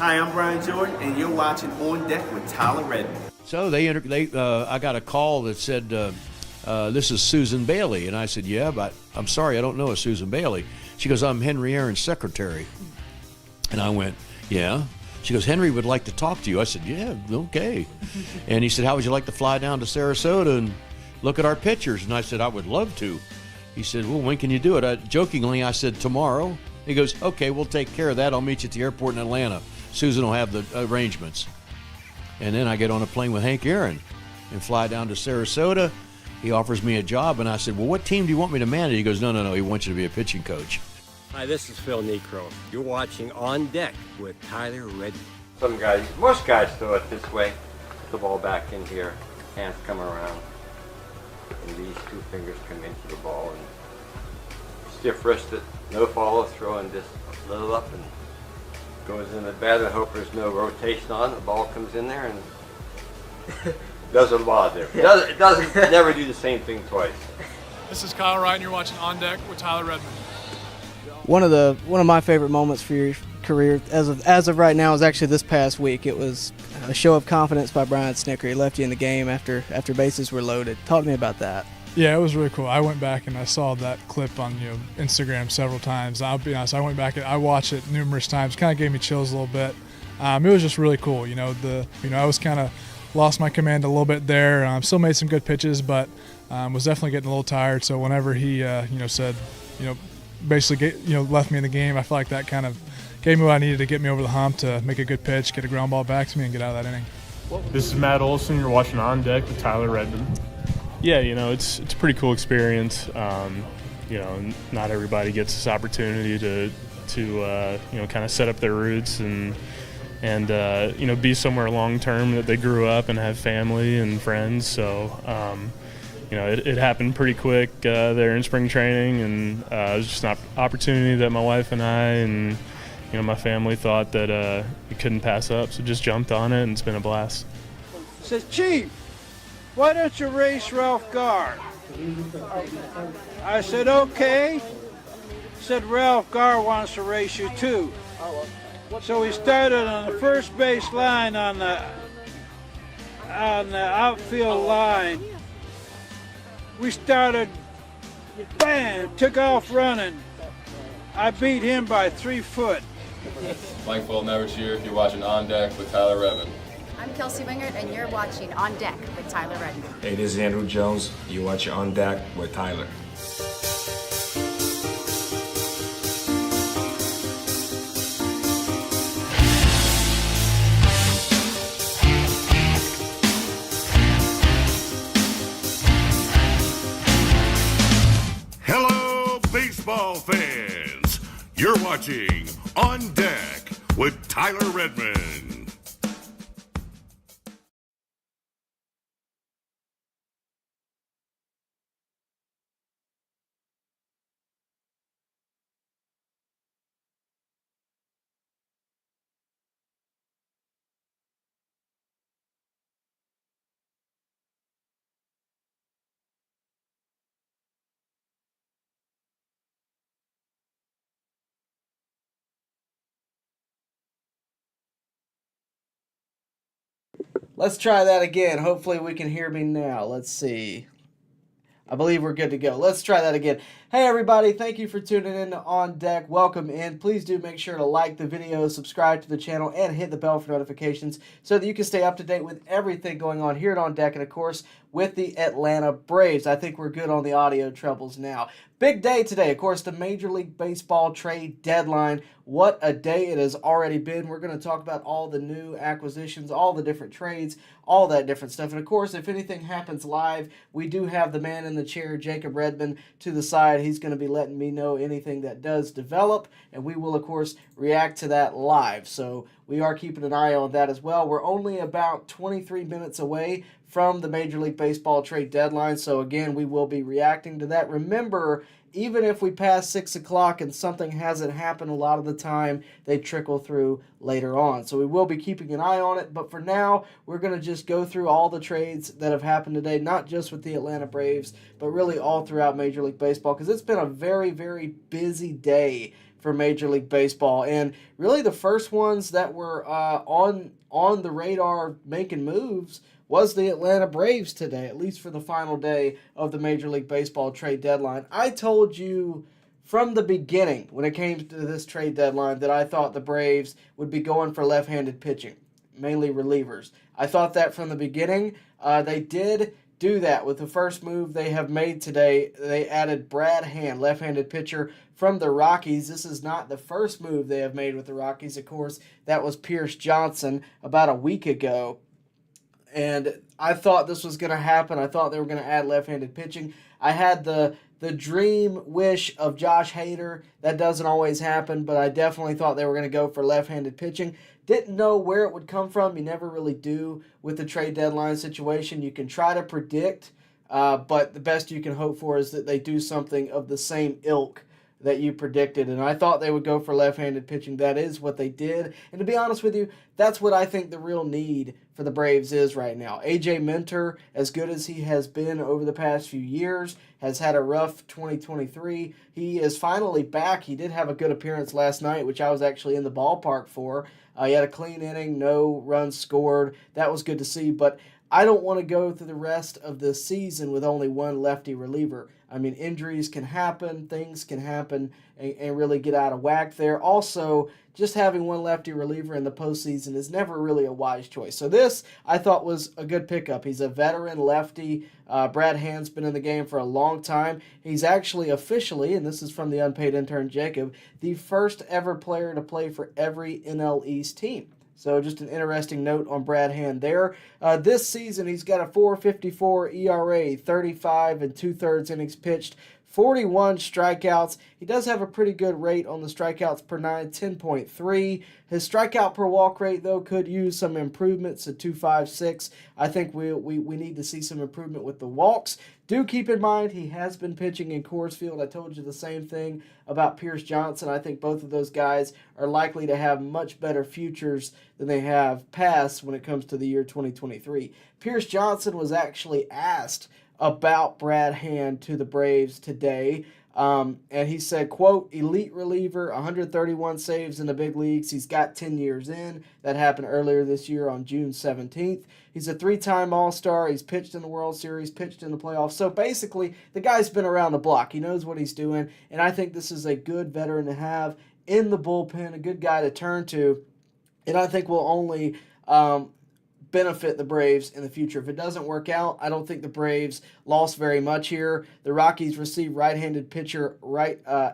Hi, I'm Brian Jordan, and you're watching On Deck with Tyler Redmond. So I got a call that said, this is Susan Bailey. And I said, yeah, but I'm sorry, I don't know a Susan Bailey. She goes, I'm Henry Aaron's secretary. And I went, yeah. She goes, Henry would like to talk to you. I said, yeah, okay. And he said, how would you like to fly down to Sarasota and look at our pictures? And I said, I would love to. He said, well, when can you do it? Jokingly, I said, tomorrow. He goes, okay, we'll take care of that. I'll meet you at the airport in Atlanta. Susan will have the arrangements. And then I get on a plane with Hank Aaron and fly down to Sarasota. He offers me a job, and I said, well, what team do you want me to manage? He goes, no, he wants you to be a pitching coach. Hi, this is Phil Necro. You're watching On Deck with Tyler Redmond. Most guys throw it this way. Put the ball back in here, hands come around, and these two fingers come into the ball, and stiff wristed, no follow throw, and just little up and goes in the bat. I hope there's no rotation on. The ball comes in there and doesn't bother. It doesn't never do the same thing twice. This is Kyle Wright, and you're watching On Deck with Tyler Redmond. One of my favorite moments for your career, as of right now, is actually this past week. It was a show of confidence by Brian Snicker. He left you in the game after bases were loaded. Talk to me about that. Yeah, it was really cool. I went back and I saw that clip on Instagram several times. I'll be honest, I went back and I watched it numerous times. Kind of gave me chills a little bit. It was just really cool. I was kind of lost my command a little bit there. Still made some good pitches, but was definitely getting a little tired. So whenever he said, basically left me in the game, I feel like that kind of gave me what I needed to get me over the hump to make a good pitch, get a ground ball back to me, and get out of that inning. This is Matt Olson. You're watching On Deck with Tyler Redmond. Yeah, it's a pretty cool experience. Not everybody gets this opportunity to kind of set up their roots and be somewhere long term that they grew up and have family and friends. So it happened pretty quick there in spring training, and it was just an opportunity that my wife and I and my family thought that we couldn't pass up. So just jumped on it, and it's been a blast. Says, Chief, why don't you race Ralph Garr? I said, okay. Said, Ralph Garr wants to race you too. So we started on the first base line on the outfield line. We started, bam, took off running. I beat him by 3 foot. Mike Fulton here. You're watching On Deck with Tyler Redmond. I'm Kelsey Wingert, and you're watching On Deck with Tyler Redmond. Hey, this is Andrew Jones. You're watching On Deck with Tyler. Hello, baseball fans. You're watching On Deck with Tyler Redmond. Let's try that again. Hopefully we can hear me now. Let's see. I believe we're good to go. Let's try that again. Hey everybody, thank you for tuning in to On Deck. Welcome in. Please do make sure to like the video, subscribe to the channel, and hit the bell for notifications so that you can stay up to date with everything going on here at On Deck and, of course, with the Atlanta Braves. I think we're good on the audio troubles now. Big day today, of course, the Major League Baseball trade deadline. What a day it has already been. We're going to talk about all the new acquisitions, all the different trades, all that different stuff. And, of course, if anything happens live, we do have the man in the chair, Jacob Redmond, to the side. He's going to be letting me know anything that does develop, and we will, of course, react to that live. So we are keeping an eye on that as well. We're only about 23 minutes away from the Major League Baseball trade deadline. So, again, we will be reacting to that. Remember, even if we pass 6 o'clock and something hasn't happened, a lot of the time they trickle through later on. So we will be keeping an eye on it. But for now, we're going to just go through all the trades that have happened today, not just with the Atlanta Braves, but really all throughout Major League Baseball, because it's been a very, very busy day for Major League Baseball. And really the first ones that were on the radar making moves was the Atlanta Braves today, at least for the final day of the Major League Baseball trade deadline. I told you from the beginning when it came to this trade deadline that I thought the Braves would be going for left-handed pitching, mainly relievers. I thought that from the beginning. They did do that with the first move they have made today. They added Brad Hand, left-handed pitcher from the Rockies. This is not the first move they have made with the Rockies. Of course, that was Pierce Johnson about a week ago. And I thought this was going to happen. I thought they were going to add left-handed pitching. I had the dream wish of Josh Hader. That doesn't always happen, but I definitely thought they were going to go for left-handed pitching. Didn't know where it would come from. You never really do with the trade deadline situation. You can try to predict, but the best you can hope for is that they do something of the same ilk that you predicted. And I thought they would go for left-handed pitching. That is what they did. And to be honest with you, that's what I think the real need for the Braves is right now. A.J. Minter, as good as he has been over the past few years, has had a rough 2023. He is finally back. He did have a good appearance last night, which I was actually in the ballpark for. He had a clean inning, no runs scored. That was good to see. But I don't want to go through the rest of the season with only one lefty reliever. I mean, injuries can happen, things can happen, and really get out of whack there. Also, just having one lefty reliever in the postseason is never really a wise choice. So this, I thought, was a good pickup. He's a veteran lefty. Brad Hand's been in the game for a long time. He's actually officially, and this is from the unpaid intern Jacob, the first ever player to play for every NL East team. So just an interesting note on Brad Hand there. This season, he's got a 4.54 ERA, 35 2/3 innings pitched, 41 strikeouts. He does have a pretty good rate on the strikeouts per nine, 10.3. His strikeout per walk rate, though, could use some improvements at 2.56. I think we need to see some improvement with the walks. Do keep in mind he has been pitching in Coors Field. I told you the same thing about Pierce Johnson. I think both of those guys are likely to have much better futures than they have past when it comes to the year 2023. Pierce Johnson was actually asked about Brad Hand to the Braves today. And he said, quote, elite reliever, 131 saves in the big leagues. He's got 10 years in. That happened earlier this year on June 17th. He's a three-time All-Star. He's pitched in the World Series, pitched in the playoffs. So basically, the guy's been around the block. He knows what he's doing. And I think this is a good veteran to have in the bullpen, a good guy to turn to. And I think will only benefit the Braves in the future. If it doesn't work out, I don't think the Braves lost very much here. The Rockies received right-handed pitcher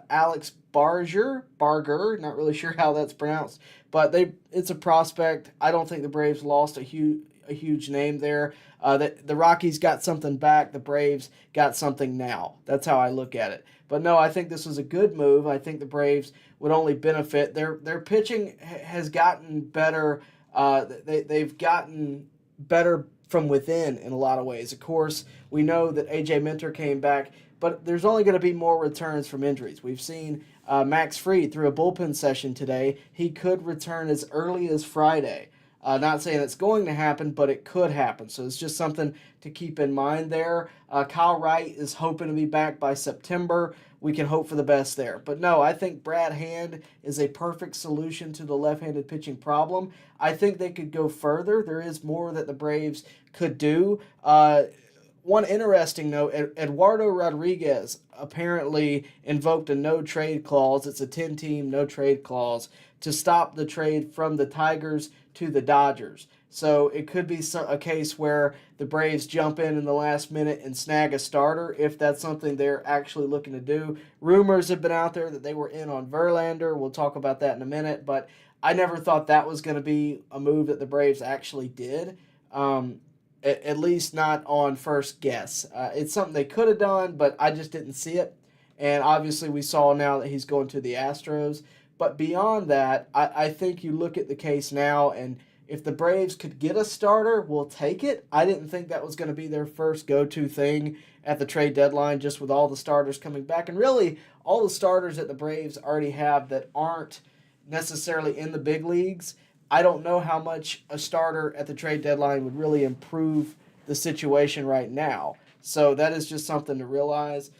Alex Barger, not really sure how that's pronounced, but it's a prospect. I don't think the Braves lost a huge name there. The Rockies got something back. The Braves got something now. That's how I look at it. But no, I think this was a good move. I think the Braves would only benefit. Their pitching has gotten better. They've gotten better from within in a lot of ways. Of course, we know that A.J. Minter came back, but there's only going to be more returns from injuries. We've seen Max Fried through a bullpen session today. He could return as early as Friday. Not saying it's going to happen, but it could happen. So it's just something to keep in mind there. Kyle Wright is hoping to be back by September. We can hope for the best there. But no, I think Brad Hand is a perfect solution to the left-handed pitching problem. I think they could go further. There is more that the Braves could do. One interesting note, Eduardo Rodriguez apparently invoked a no-trade clause. It's a 10-team no-trade clause to stop the trade from the Tigers to the Dodgers. So it could be a case where the Braves jump in the last minute and snag a starter if that's something they're actually looking to do. Rumors have been out there that they were in on Verlander. We'll talk about that in a minute, but I never thought that was going to be a move that the Braves actually did, at least not on first guess. It's something they could have done, but I just didn't see it. And obviously we saw now that he's going to the Astros. But beyond that, I think you look at the case now, and if the Braves could get a starter, we'll take it. I didn't think that was going to be their first go-to thing at the trade deadline, just with all the starters coming back. And really, all the starters that the Braves already have that aren't necessarily in the big leagues, I don't know how much a starter at the trade deadline would really improve the situation right now. So that is just something to realize.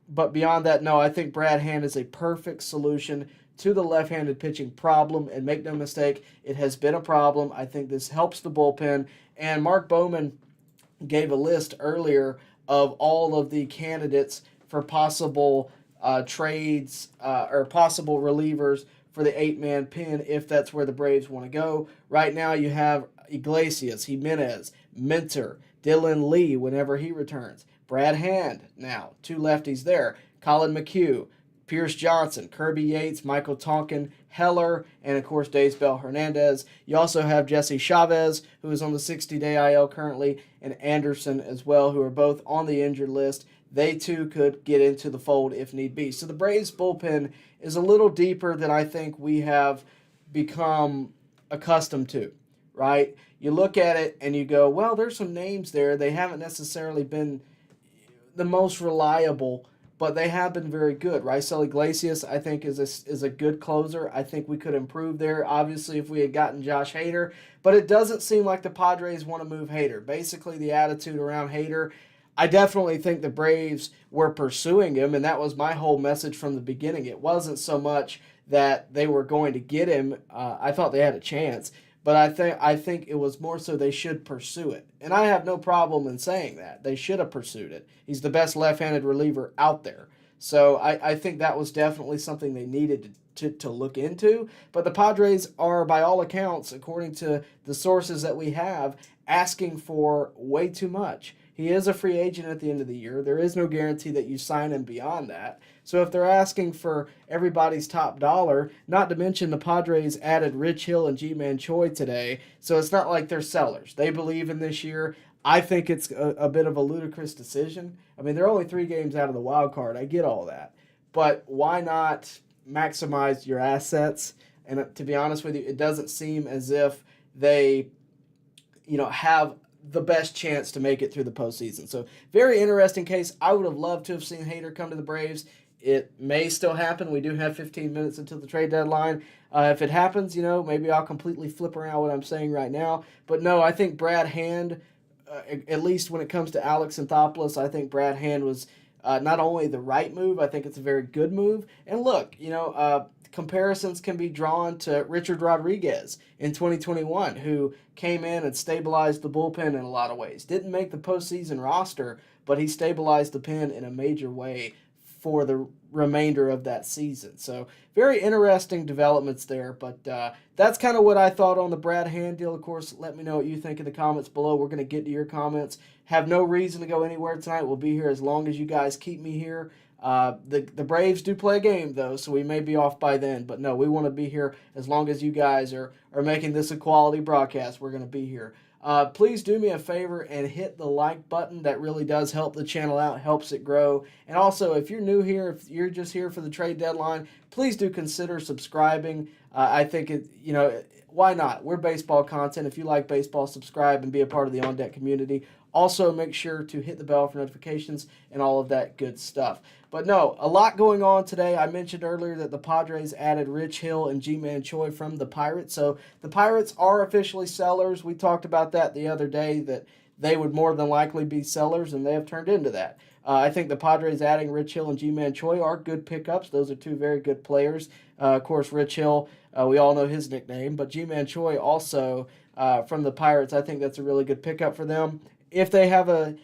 But beyond that, no, I think Brad Hand is a perfect solution to the left-handed pitching problem. And make no mistake, it has been a problem. I think this helps the bullpen. And Mark Bowman gave a list earlier of all of the candidates for possible trades or possible relievers for the 8-man pen if that's where the Braves want to go. Right now you have Iglesias, Jimenez, Minter, Dylan Lee whenever he returns, Brad Hand now, 2 lefties there, Colin McHugh, Pierce Johnson, Kirby Yates, Michael Tonkin, Heller, and of course Daysbel Hernandez. You also have Jesse Chavez, who is on the 60-day IL currently, and Anderson as well, who are both on the injured list. They too could get into the fold if need be. So the Braves bullpen is a little deeper than I think we have become accustomed to, right? You look at it and you go, well, there's some names there. They haven't necessarily been the most reliable, but they have been very good. Raisel Iglesias, I think, is a good closer. I think we could improve there, obviously, if we had gotten Josh Hader. But it doesn't seem like the Padres want to move Hader. Basically, the attitude around Hader, I definitely think the Braves were pursuing him, and that was my whole message from the beginning. It wasn't so much that they were going to get him. I thought they had a chance. But I think it was more so they should pursue it. And I have no problem in saying that. They should have pursued it. He's the best left-handed reliever out there. So I think that was definitely something they needed to look into. But the Padres are, by all accounts, according to the sources that we have, asking for way too much. He is a free agent at the end of the year. There is no guarantee that you sign him beyond that. So if they're asking for everybody's top dollar, not to mention the Padres added Rich Hill and G-Man Choi today, so it's not like they're sellers. They believe in this year. I think it's a bit of a ludicrous decision. I mean, they're only 3 games out of the wild card. I get all that. But why not maximize your assets? And to be honest with you, it doesn't seem as if they, have the best chance to make it through the postseason. So very interesting case. I would have loved to have seen Hader come to the Braves. It may still happen. We do have 15 minutes until the trade deadline. If it happens, maybe I'll completely flip around what I'm saying right now. But no, I think Brad Hand, at least when it comes to Alex Anthopoulos, I think Brad Hand was not only the right move, I think it's a very good move. And look, comparisons can be drawn to Richard Rodriguez in 2021, who came in and stabilized the bullpen in a lot of ways. Didn't make the postseason roster, but he stabilized the pen in a major way for the remainder of that season. So very interesting developments there, but that's kind of what I thought on the Brad Hand deal. Of course, let me know what you think in the comments below. We're going to get to your comments. Have no reason to go anywhere tonight. We'll be here as long as you guys keep me here. The Braves do play a game, though, so we may be off by then. But no, we want to be here as long as you guys are making this a quality broadcast. We're going to be here. Please do me a favor and hit the like button. That really does help the channel out, helps it grow. And also, if you're new here, if you're just here for the trade deadline, please do consider subscribing. I think why not? We're baseball content. If you like baseball, subscribe and be a part of the On Deck community. Also, make sure to hit the bell for notifications and all of that good stuff. But no, a lot going on today. I mentioned earlier that the Padres added Rich Hill and G-Man Choi from the Pirates. So the Pirates are officially sellers. We talked about that the other day, that they would more than likely be sellers, and they have turned into that. I think the Padres adding Rich Hill and G-Man Choi are good pickups. Those are 2 very good players. Of course, Rich Hill, we all know his nickname, but G-Man Choi also from the Pirates, I think that's a really good pickup for them. If they have a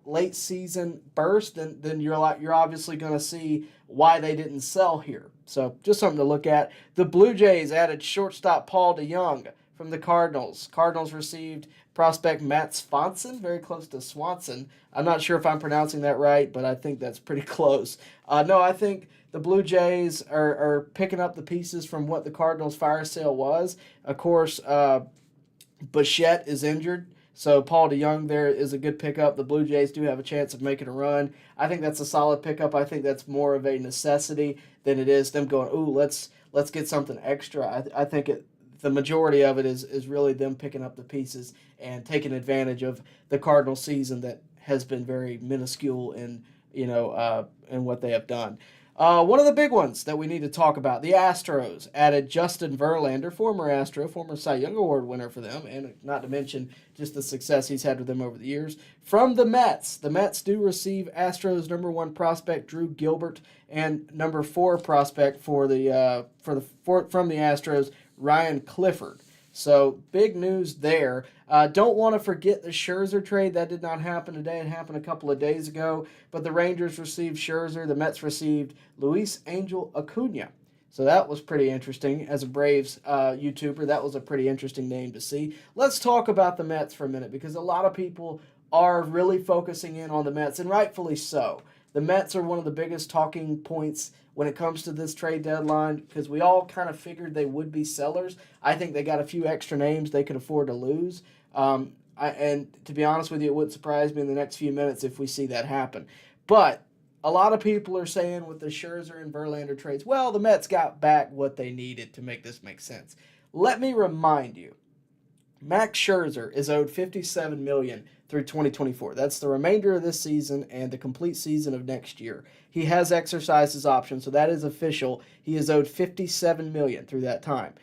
late season burst, then you're obviously going to see why they didn't sell here. So just something to look at. The Blue Jays added shortstop Paul DeJong from the Cardinals. Cardinals received prospect Matt Swanson, very close to Swanson. I'm not sure if I'm pronouncing that right, but I think that's pretty close. No, I think the Blue Jays are picking up the pieces from what the Cardinals fire sale was. Of course, Bichette is injured. So Paul DeJong there is a good pickup. The Blue Jays do have a chance of making a run. I think that's a solid pickup. I think that's more of a necessity than it is them going, ooh, let's get something extra. I think the majority of it is really them picking up the pieces and taking advantage of the Cardinal season that has been very minuscule in what they have done. One of the big ones that we need to talk about, the Astros added Justin Verlander, former Astro, former Cy Young Award winner for them, and not to mention just the success he's had with them over the years. From the Mets do receive Astros number 1 prospect Drew Gilbert and number 4 prospect from the Astros Ryan Clifford. So big news there. Don't want to forget the Scherzer trade. That did not happen today. It happened a couple of days ago. But the Rangers received Scherzer. The Mets received Luis Angel Acuna. So that was pretty interesting. As a Braves YouTuber, that was a pretty interesting name to see. Let's talk about the Mets for a minute because a lot of people are really focusing in on the Mets, and rightfully so. The Mets are one of the biggest talking points when it comes to this trade deadline because we all kind of figured they would be sellers. I think they got a few extra names they could afford to lose. And to be honest with you, it wouldn't surprise me in the next few minutes if we see that happen. But a lot of people are saying with the Scherzer and Verlander trades, well, the Mets got back what they needed to make this make sense. Let me remind you, Max Scherzer is owed $57 million through 2024. That's the remainder of this season and the complete season of next year. He has exercised his option, so that is official. He is owed $57 million through that time.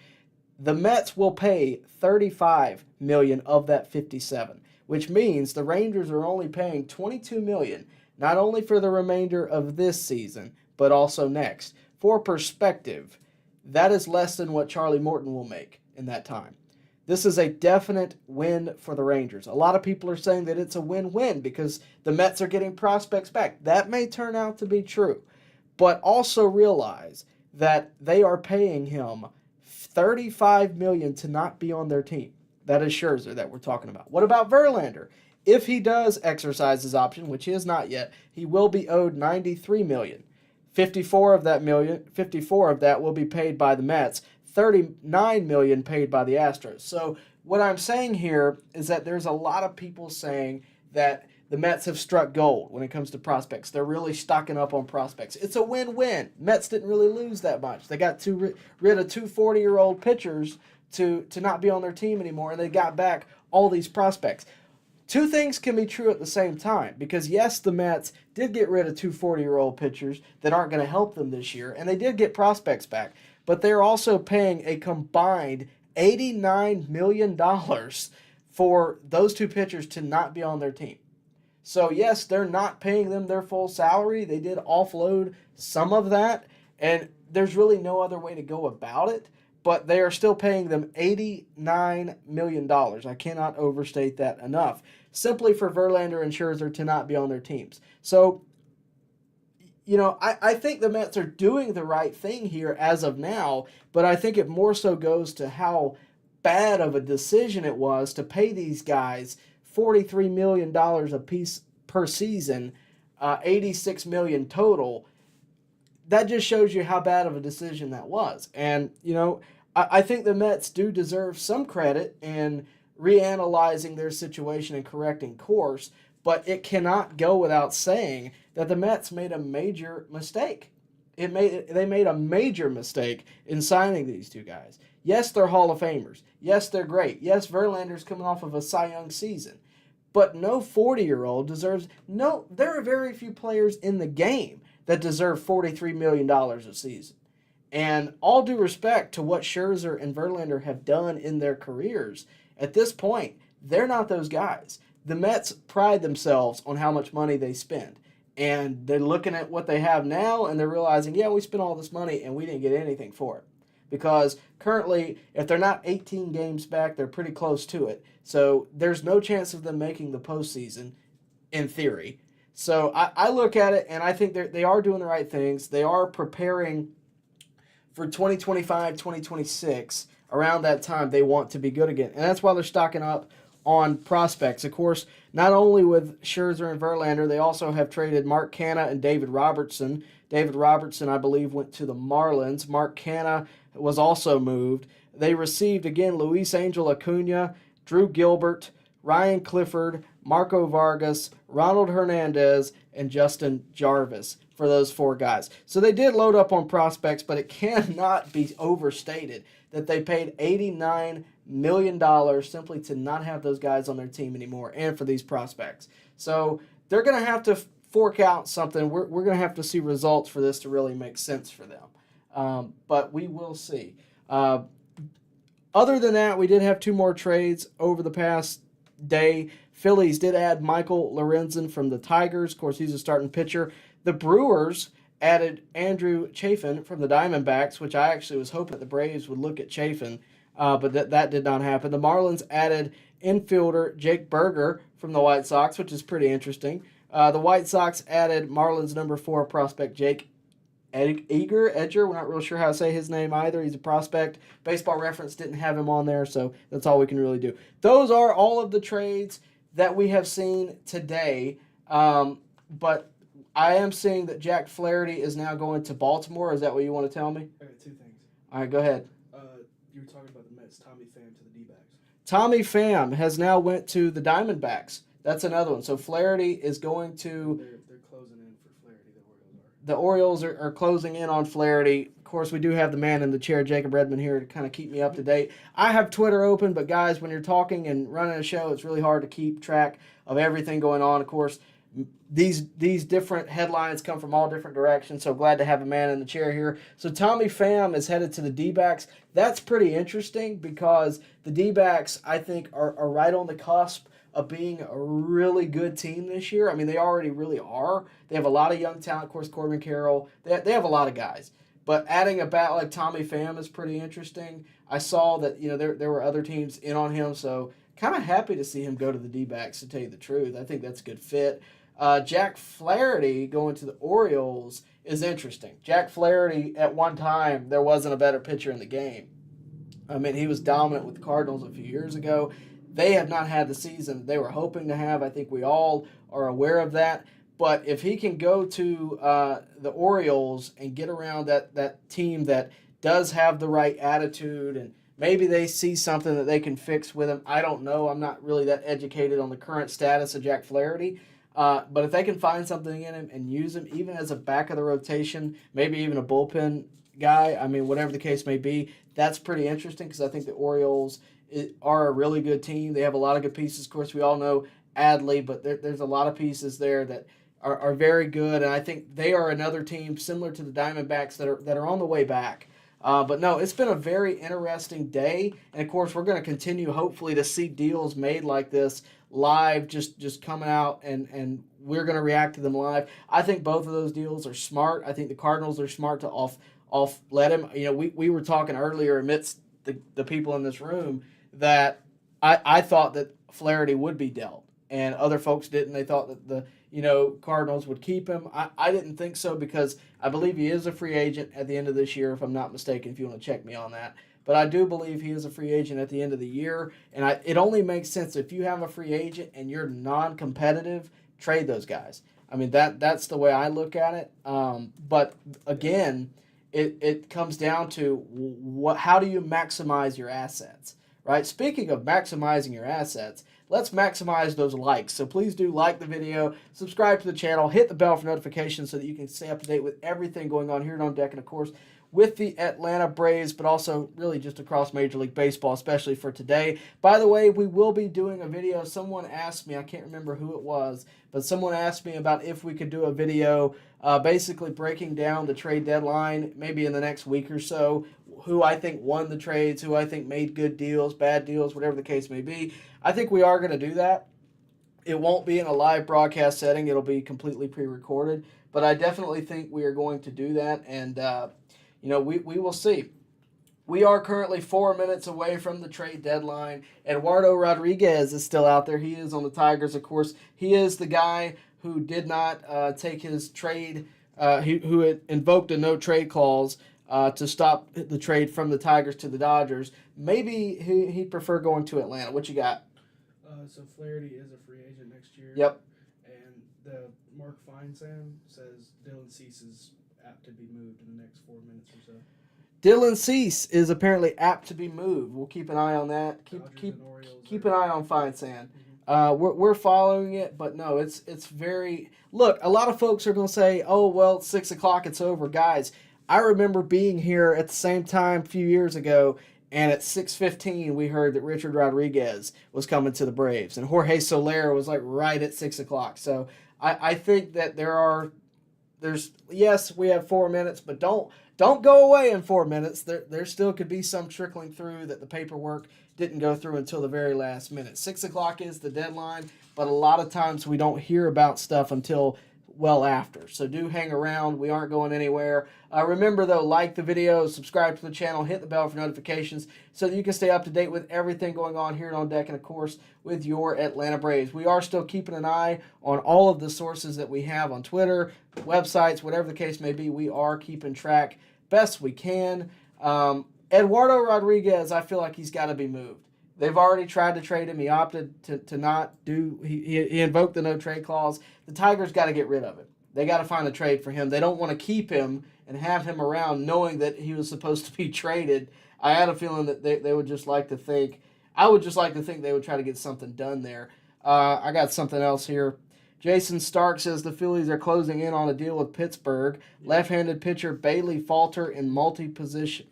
The Mets will pay $35 million of that $57, which means the Rangers are only paying $22 million, not only for the remainder of this season, but also next. For perspective, that is less than what Charlie Morton will make in that time. This is a definite win for the Rangers. A lot of people are saying that it's a win-win because the Mets are getting prospects back. That may turn out to be true, but also realize that they are paying him $35 million to not be on their team. That is Scherzer that we're talking about. What about Verlander? If he does exercise his option, which he has not yet, he will be owed $93 million. 54 of that will be paid by the Mets. $39 million paid by the Astros. So what I'm saying here is that there's a lot of people saying that the Mets have struck gold when it comes to prospects. They're really stocking up on prospects. It's a win-win. Mets didn't really lose that much. They got rid of 2 40-year-old pitchers to not be on their team anymore, and they got back all these prospects. Two things can be true at the same time because, yes, the Mets did get rid of 2 40-year-old pitchers that aren't going to help them this year, and they did get prospects back. But they're also paying a combined $89 million for those 2 pitchers to not be on their team. So, yes, they're not paying them their full salary. They did offload some of that, and there's really no other way to go about it. But they are still paying them $89 million. I cannot overstate that enough, simply for Verlander and Scherzer to not be on their teams. So, you know, I think the Mets are doing the right thing here as of now, but I think it more so goes to how bad of a decision it was to pay these guys $43 million apiece per season, $86 million total. That just shows you how bad of a decision that was. And, you know, I think the Mets do deserve some credit in reanalyzing their situation and correcting course, but it cannot go without saying that the Mets made a major mistake. They made a major mistake in signing these 2 guys. Yes, they're Hall of Famers. Yes, they're great. Yes, Verlander's coming off of a Cy Young season. But no 40-year-old deserves... No, there are very few players in the game that deserve $43 million a season. And all due respect to what Scherzer and Verlander have done in their careers, at this point, they're not those guys. The Mets pride themselves on how much money they spend. And they're looking at what they have now, and they're realizing, yeah, we spent all this money, and we didn't get anything for it. Because currently, if they're not 18 games back, they're pretty close to it. So there's no chance of them making the postseason, in theory. So I look at it, and I think they are doing the right things. They are preparing for 2025, 2026. Around that time, they want to be good again. And that's why they're stocking up on prospects. Of course, not only with Scherzer and Verlander, they also have traded Mark Canha and David Robertson. David Robertson, I believe, went to the Marlins. Mark Canha was also moved. They received, again, Luis Angel Acuna, Drew Gilbert, Ryan Clifford, Marco Vargas, Ronald Hernandez, and Justin Jarvis for those 4 guys. So they did load up on prospects, but it cannot be overstated that they paid $89 million simply to not have those guys on their team anymore and for these prospects. So they're going to have to fork out something. We're going to have to see results for this to really make sense for them. But we will see. Other than that, we did have 2 more trades over the past day. Phillies did add Michael Lorenzen from the Tigers. Of course, he's a starting pitcher. The Brewers added Andrew Chafin from the Diamondbacks, which I actually was hoping the Braves would look at Chafin, but that did not happen. The Marlins added infielder Jake Berger from the White Sox, which is pretty interesting. The White Sox added Marlins number 4 prospect Jake Edger. We're not real sure how to say his name either. He's a prospect. Baseball Reference didn't have him on there, so that's all we can really do. Those are all of the trades that we have seen today. But I am seeing that Jack Flaherty is now going to Baltimore. Is that what you want to tell me? I got 2 things. All right, go ahead. You were talking about the Mets, Tommy Pham to the D-backs. Tommy Pham has now went to the Diamondbacks. That's another one. So Flaherty is going to... They're closing in for Flaherty, The Orioles are closing in on Flaherty. Of course, we do have the man in the chair, Jacob Redmond, here to kind of keep me up to date. I have Twitter open, but guys, when you're talking and running a show, it's really hard to keep track of everything going on. Of course, these different headlines come from all different directions, so glad to have a man in the chair here. So Tommy Pham is headed to the D-backs. That's pretty interesting because the D-backs, I think, are right on the cusp of being a really good team this year. I mean, they already really are. They have a lot of young talent. Of course, Corbin Carroll. They have a lot of guys. But adding a bat like Tommy Pham is pretty interesting. I saw that, there were other teams in on him, so kind of happy to see him go to the D-backs, to tell you the truth. I think that's a good fit. Jack Flaherty going to the Orioles is interesting. Jack Flaherty, at one time, there wasn't a better pitcher in the game. I mean, he was dominant with the Cardinals a few years ago. They have not had the season they were hoping to have. I think we all are aware of that. But if he can go to the Orioles and get around that team that does have the right attitude, and maybe they see something that they can fix with him. I don't know. I'm not really that educated on the current status of Jack Flaherty. But if they can find something in him and use him even as a back of the rotation, maybe even a bullpen guy, I mean, whatever the case may be, that's pretty interesting because I think the Orioles are a really good team. They have a lot of good pieces. Of course, we all know Adley, but there's a lot of pieces there that are very good, and I think they are another team similar to the Diamondbacks that are on the way back. But no, it's been a very interesting day, and of course, we're going to continue hopefully to see deals made like this live, just coming out, and we're going to react to them live. I think both of those deals are smart. I think the Cardinals are smart to off let him. We were talking earlier amidst the people in this room that I thought that Flaherty would be dealt, and other folks didn't. They thought that the Cardinals would keep him. I didn't think so because I believe he is a free agent at the end of this year, if I'm not mistaken, if you want to check me on that. But I do believe he is a free agent at the end of the year, and it only makes sense if you have a free agent and you're non-competitive, trade those guys. I mean, that's the way I look at it. But again, it comes down to how do you maximize your assets, right? Speaking of maximizing your assets, let's maximize those likes. So please do like the video, subscribe to the channel, hit the bell for notifications so that you can stay up to date with everything going on here on deck, and of course with the Atlanta Braves, but also really just across Major League Baseball, especially for today. By the way, we will be doing a video. Someone asked me, I can't remember who it was, but someone asked me about if we could do a video basically breaking down the trade deadline maybe in the next week or so, who I think won the trades, who I think made good deals, bad deals, whatever the case may be. I think we are going to do that. It won't be in a live broadcast setting. It'll be completely pre-recorded, but I definitely think we are going to do that, and we will see. We are currently 4 minutes away from the trade deadline. Eduardo Rodriguez is still out there. He is on the Tigers, of course. He is the guy who did not take his trade, who had invoked a no-trade clause to stop the trade from the Tigers to the Dodgers. Maybe he'd prefer going to Atlanta. What you got? So Flaherty is a free agent next year. Yep. And the Mark Feinsand says Dylan Cease is apt to be moved in the next 4 minutes or so. Dylan Cease is apparently apt to be moved. We'll keep an eye on that. Keep an eye on Feinsand. We're following it, but no, it's very... Look, a lot of folks are going to say, oh, well, it's 6 o'clock, it's over. Guys, I remember being here at the same time a few years ago, and at 6:15 we heard that Richard Rodriguez was coming to the Braves, and Jorge Soler was like right at 6 o'clock. So I think that yes, we have 4 minutes, but don't go away in 4 minutes. There still could be some trickling through that the paperwork didn't go through until the very last minute. 6 o'clock is the deadline, but a lot of times we don't hear about stuff until well after. So do hang around. We aren't going anywhere. Remember, though, like the video, subscribe to the channel, hit the bell for notifications so that you can stay up to date with everything going on here On Deck and, of course, with your Atlanta Braves. We are still keeping an eye on all of the sources that we have on Twitter, websites, whatever the case may be. We are keeping track best we can. Eduardo Rodriguez, I feel like he's got to be moved. They've already tried to trade him. He opted to not do. He invoked the no trade clause. The Tigers got to get rid of him. They got to find a trade for him. They don't want to keep him and have him around knowing that he was supposed to be traded. I had a feeling that they would just like to think. I would just like to think they would try to get something done there. I got something else here. Jason Stark says the Phillies are closing in on a deal with Pittsburgh. Left-handed pitcher Bailey Falter in multi-position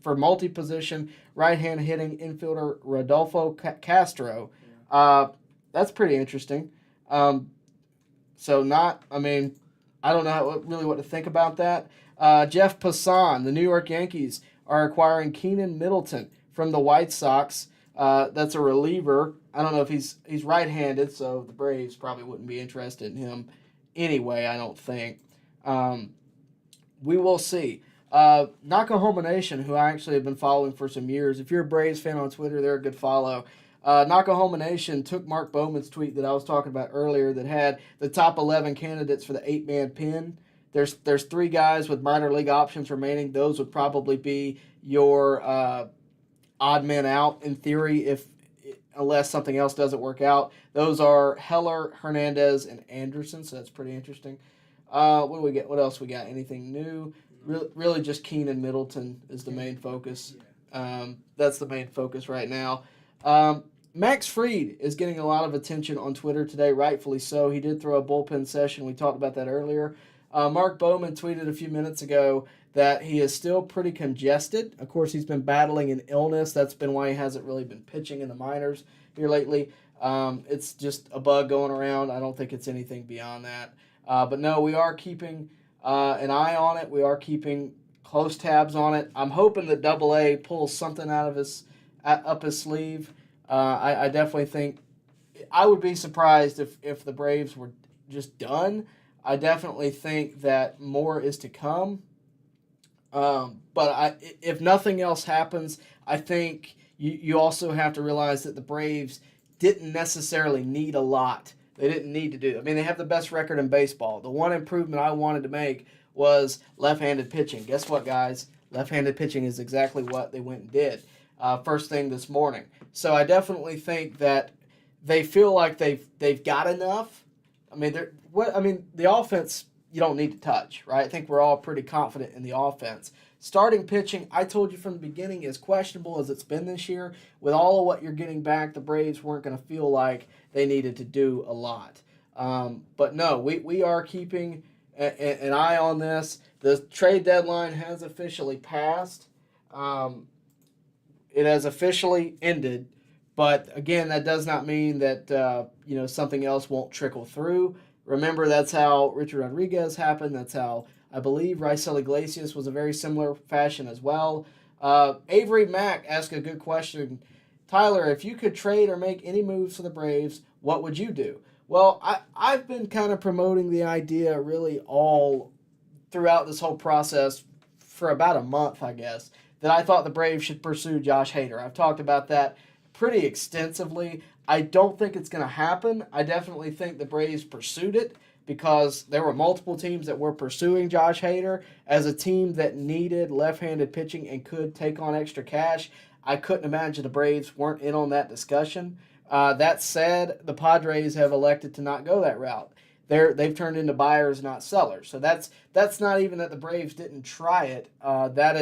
right-hand hitting infielder Rodolfo Castro. That's pretty interesting. I don't know really what to think about that. Jeff Passan, the New York Yankees, are acquiring Keenan Middleton from the White Sox. That's a reliever. I don't know if he's right-handed, so the Braves probably wouldn't be interested in him anyway, I don't think. We will see. Nakahoma Nation, who I actually have been following for some years. If you're a Braves fan on Twitter, they're a good follow. Nakahoma Nation took Mark Bowman's tweet that I was talking about earlier that had the top 11 candidates for the 8-man pin. There's 3 guys with minor league options remaining. Those would probably be your odd men out in theory unless something else doesn't work out. Those are Heller, Hernandez, and Anderson, so that's pretty interesting. What do we get? What else we got? Anything new? Really just Keenan Middleton is the main focus. That's the main focus right now. Max Fried is getting a lot of attention on Twitter today, rightfully so. He did throw a bullpen session. We talked about that earlier. Mark Bowman tweeted a few minutes ago that he is still pretty congested. Of course, he's been battling an illness. That's been why he hasn't really been pitching in the minors here lately. It's just a bug going around. I don't think it's anything beyond that. But no, we are keeping an eye on it. We are keeping close tabs on it. I'm hoping that AA pulls something out of up his sleeve. I definitely think I would be surprised if the Braves were just done. I definitely think that more is to come. But if nothing else happens, I think you also have to realize that the Braves didn't necessarily need a lot. They didn't need to do. I mean, they have the best record in baseball. The one improvement I wanted to make was left-handed pitching. Guess what, guys? Left-handed pitching is exactly what they went and did first thing this morning. So I definitely think that they feel like they've got enough. I mean, the offense you don't need to touch, right? I think we're all pretty confident in the offense. Starting pitching, I told you from the beginning, as questionable as it's been this year, with all of what you're getting back, the Braves weren't going to feel like they needed to do a lot. But no, we are keeping an eye on this. The trade deadline has officially passed. It has officially ended. But again, that does not mean that something else won't trickle through. Remember, that's how Richard Rodriguez happened. That's how I believe Raisel Iglesias was a very similar fashion as well. Avery Mack asked a good question. Tyler, if you could trade or make any moves for the Braves, what would you do? Well, I've been kind of promoting the idea really all throughout this whole process for about a month, I guess, that I thought the Braves should pursue Josh Hader. I've talked about that pretty extensively. I don't think it's going to happen. I definitely think the Braves pursued it because there were multiple teams that were pursuing Josh Hader as a team that needed left-handed pitching and could take on extra cash. I couldn't imagine the Braves weren't in on that discussion. That said, the Padres have elected to not go that route. They've turned into buyers, not sellers. So that's not even that the Braves didn't try it. That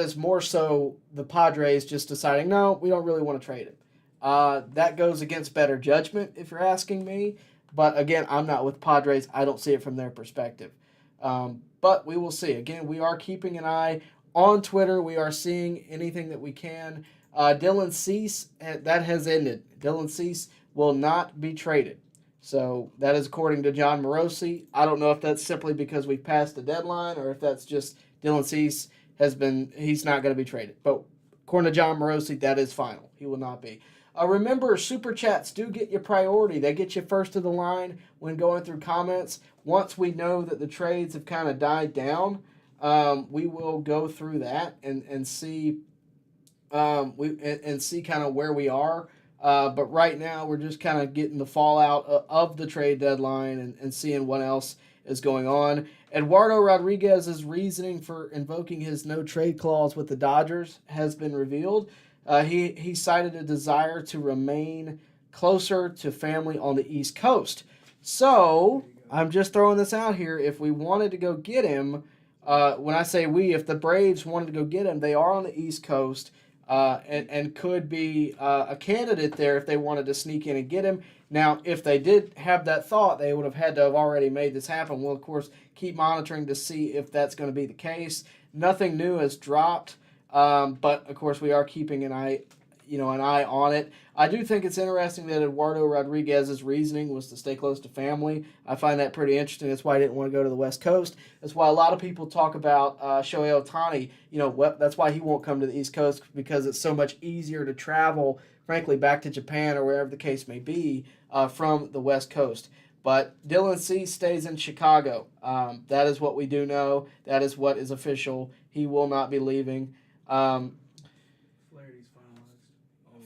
is more so the Padres just deciding, no, we don't really want to trade him. That goes against better judgment, if you're asking me. But again, I'm not with Padres. I don't see it from their perspective. But we will see. Again, we are keeping an eye on Twitter. We are seeing anything that we can. Dylan Cease, that has ended. Dylan Cease will not be traded. So that is according to John Morosi. I don't know if that's simply because we've passed the deadline or if that's just Dylan Cease he's not going to be traded. But according to John Morosi, that is final. He will not be. Remember, Super Chats do get you priority. They get you first to the line when going through comments. Once we know that the trades have kind of died down, we will go through that and see see kind of where we are. But right now, we're just kind of getting the fallout of the trade deadline and seeing what else is going on. Eduardo Rodriguez's reasoning for invoking his no-trade clause with the Dodgers has been revealed. He cited a desire to remain closer to family on the East Coast. So, I'm just throwing this out here. If we wanted to go get him, when I say we, if the Braves wanted to go get him, they are on the East Coast. And could be a candidate there if they wanted to sneak in and get him. Now, if they did have that thought, they would have had to have already made this happen. We'll, of course, keep monitoring to see if that's going to be the case. Nothing new has dropped, but, of course, we are keeping an eye on it. I do think it's interesting that Eduardo Rodriguez's reasoning was to stay close to family. I find that pretty interesting. That's why he didn't want to go to the West Coast. That's why a lot of people talk about Shohei Ohtani. That's why he won't come to the East Coast, because it's so much easier to travel, frankly, back to Japan or wherever the case may be from the West Coast. But Dylan Cease stays in Chicago. That is what we do know. That is what is official. He will not be leaving.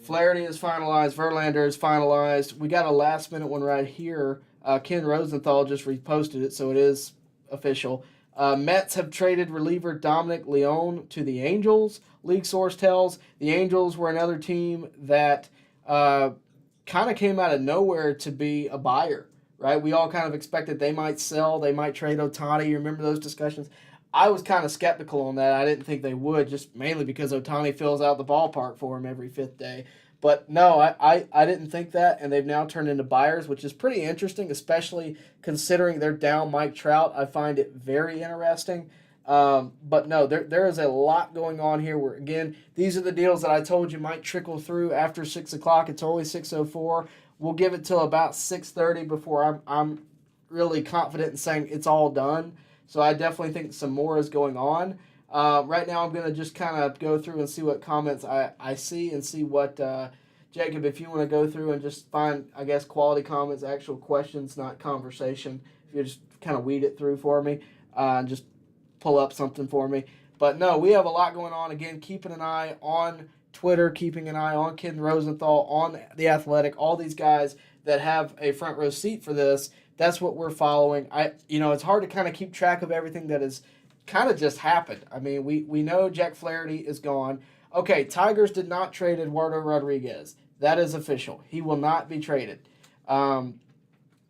Flaherty is finalized. Verlander is finalized. We got a last-minute one right here. Ken Rosenthal just reposted it, so it is official. Mets have traded reliever Dominic Leone to the Angels. League source tells the Angels were another team that kind of came out of nowhere to be a buyer, right? We all kind of expected they might sell, they might trade Ohtani. You remember those discussions? I was kind of skeptical on that. I didn't think they would, just mainly because Ohtani fills out the ballpark for him every fifth day. But no, I didn't think that, and they've now turned into buyers, which is pretty interesting, especially considering they're down Mike Trout. I find it very interesting. But no, there is a lot going on here where, again, these are the deals that I told you might trickle through after 6 o'clock. It's only 6:04. We'll give it till about 6:30 before I'm really confident in saying it's all done. So I definitely think some more is going on. Right now I'm going to just kind of go through and see what comments I see and see what, Jacob, if you want to go through and just find, I guess, quality comments, actual questions, not conversation. If you just kind of weed it through for me and just pull up something for me. But no, we have a lot going on. Again, keeping an eye on Twitter, keeping an eye on Ken Rosenthal, on The Athletic, all these guys that have a front row seat for this. That's what we're following. It's hard to kind of keep track of everything that has kind of just happened. I mean, we know Jack Flaherty is gone. Okay, Tigers did not trade Eduardo Rodriguez. That is official. He will not be traded. So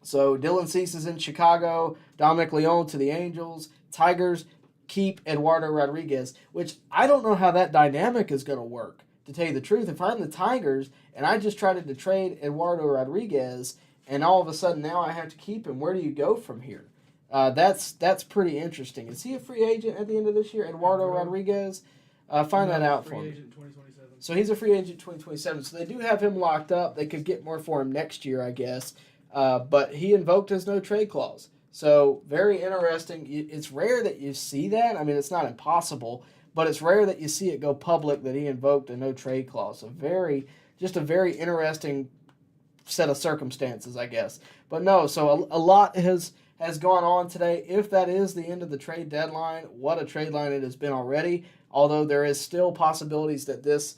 Dylan Cease is in Chicago. Dominic Leone to the Angels. Tigers keep Eduardo Rodriguez, which I don't know how that dynamic is going to work, to tell you the truth. If I'm the Tigers and I just tried to trade Eduardo Rodriguez and all of a sudden now I have to keep him, where do you go from here? That's pretty interesting. Is he a free agent at the end of this year, Eduardo Rodriguez? Find that out for me. So he's a free agent 2027. So they do have him locked up. They could get more for him next year, I guess. But he invoked his no-trade clause. So very interesting. It's rare that you see that. I mean, it's not impossible, but it's rare that you see it go public that he invoked a no-trade clause. So just a very interesting set of circumstances, I guess. But no, so a lot has gone on today. If that is the end of the trade deadline, what a trade line it has been already, although there is still possibilities that this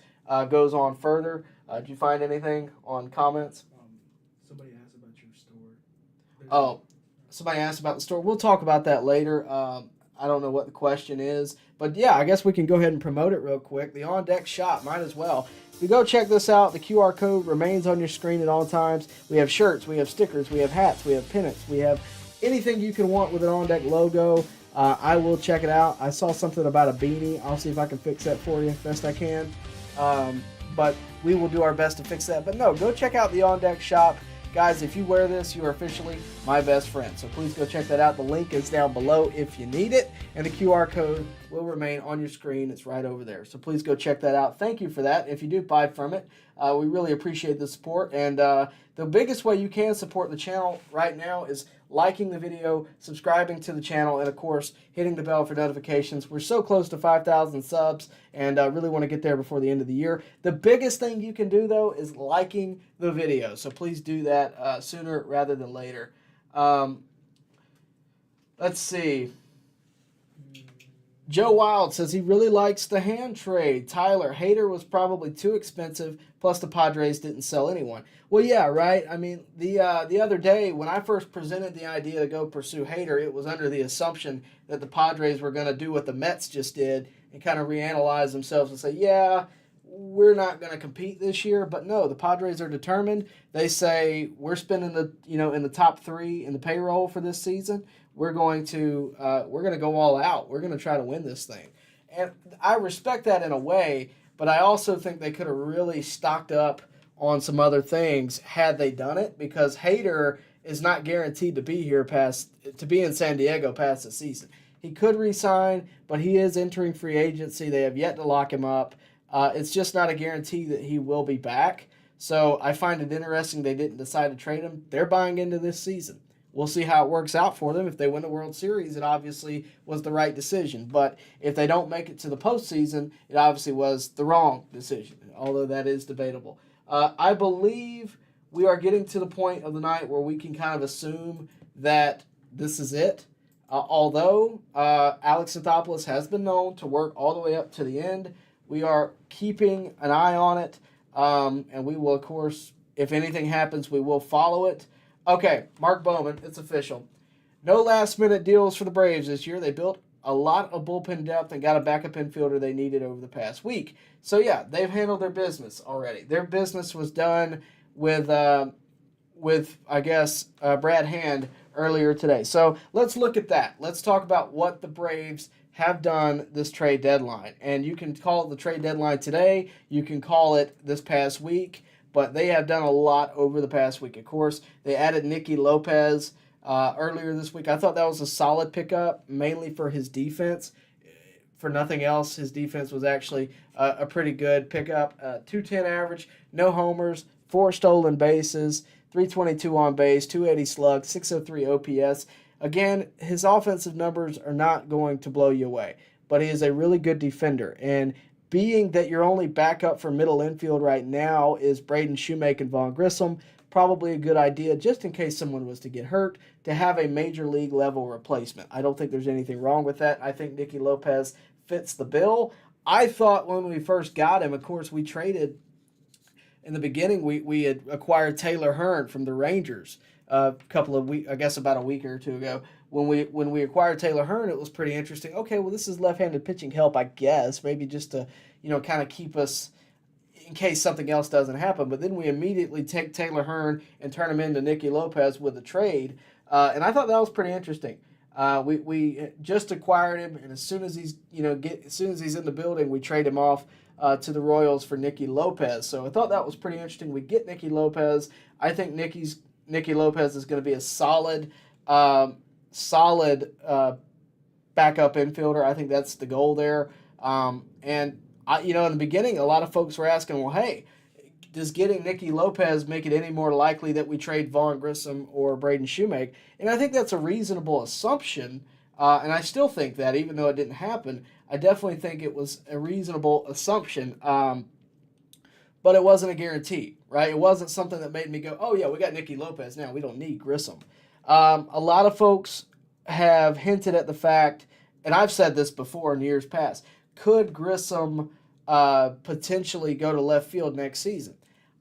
goes on further. Did you find anything on comments? Somebody asked about your store. Oh, somebody asked about the store. We'll talk about that later. I don't know what the question is. But yeah, I guess we can go ahead and promote it real quick. The On Deck shop, might as well. If you go check this out, the QR code remains on your screen at all times. We have shirts, we have stickers, we have hats, we have pennants, we have anything you can want with an On Deck logo. I will check it out. I saw something about a beanie. I'll see if I can fix that for you best I can. But we will do our best to fix that. But no, go check out the On Deck shop. Guys, if you wear this, you are officially my best friend. So please go check that out. The link is down below if you need it. And the QR code will remain on your screen. It's right over there. So please go check that out. Thank you for that. If you do buy from it, we really appreciate the support. And The biggest way you can support the channel right now is liking the video, subscribing to the channel, and of course, hitting the bell for notifications. We're so close to 5,000 subs, and I really want to get there before the end of the year. The biggest thing you can do, though, is liking the video. So please do that sooner rather than later. Let's see. Joe Wild says he really likes the hand trade. Tyler, Hader was probably too expensive, plus the Padres didn't sell anyone. Well, yeah, right? I mean, the other day, when I first presented the idea to go pursue Hader, it was under the assumption that the Padres were going to do what the Mets just did and kind of reanalyze themselves and say, yeah, we're not going to compete this year. But no, the Padres are determined. They say, we're spending in the top 3 in the payroll for this season. We're going to go all out. We're going to try to win this thing. And I respect that in a way, but I also think they could have really stocked up on some other things had they done it, because Hader is not guaranteed to be in San Diego past the season. He could re-sign, but he is entering free agency. They have yet to lock him up. It's just not a guarantee that he will be back. So I find it interesting they didn't decide to trade him. They're buying into this season. We'll see how it works out for them. If they win the World Series, it obviously was the right decision. But if they don't make it to the postseason, it obviously was the wrong decision, although that is debatable. I believe we are getting to the point of the night where we can kind of assume that this is it. Although Alex Anthopoulos has been known to work all the way up to the end, we are keeping an eye on it. And we will, of course, if anything happens, we will follow it. Okay, Mark Bowman, it's official. No last-minute deals for the Braves this year. They built a lot of bullpen depth and got a backup infielder they needed over the past week. So, yeah, they've handled their business already. Their business was done with I guess, Brad Hand earlier today. So let's look at that. Let's talk about what the Braves have done this trade deadline. And you can call it the trade deadline today. You can call it this past week. But they have done a lot over the past week. Of course, they added Nicky Lopez earlier this week. I thought that was a solid pickup, mainly for his defense. For nothing else, his defense was actually a pretty good pickup. 210 average, no homers, 4 stolen bases, 322 on base, 280 slug, 603 OPS. Again, his offensive numbers are not going to blow you away, but he is a really good defender. And being that your only backup for middle infield right now is Braden Shoemake and Vaughn Grissom, probably a good idea, just in case someone was to get hurt, to have a major league level replacement. I don't think there's anything wrong with that. I think Nicky Lopez fits the bill. I thought when we first got him, of course, we traded in the beginning, we had acquired Taylor Hearn from the Rangers a couple of weeks, I guess about a week or two ago. When we acquired Taylor Hearn, it was pretty interesting. Okay, well, this is left-handed pitching help, I guess, maybe just to, kind of keep us in case something else doesn't happen. But then we immediately take Taylor Hearn and turn him into Nicky Lopez with a trade, and I thought that was pretty interesting. We just acquired him, and as soon as he's in the building, we trade him off to the Royals for Nicky Lopez. So I thought that was pretty interesting. We get Nicky Lopez. I think Nicky Lopez is going to be a solid backup infielder. I think that's the goal there. And in the beginning, a lot of folks were asking, well, hey, does getting Nicky Lopez make it any more likely that we trade Vaughn Grissom or Braden Shoemake? And I think that's a reasonable assumption. And I still think that, even though it didn't happen, I definitely think it was a reasonable assumption. But it wasn't a guarantee, right? It wasn't something that made me go, oh, yeah, we got Nicky Lopez now. We don't need Grissom. A lot of folks have hinted at the fact, and I've said this before in years past, could Grissom potentially go to left field next season?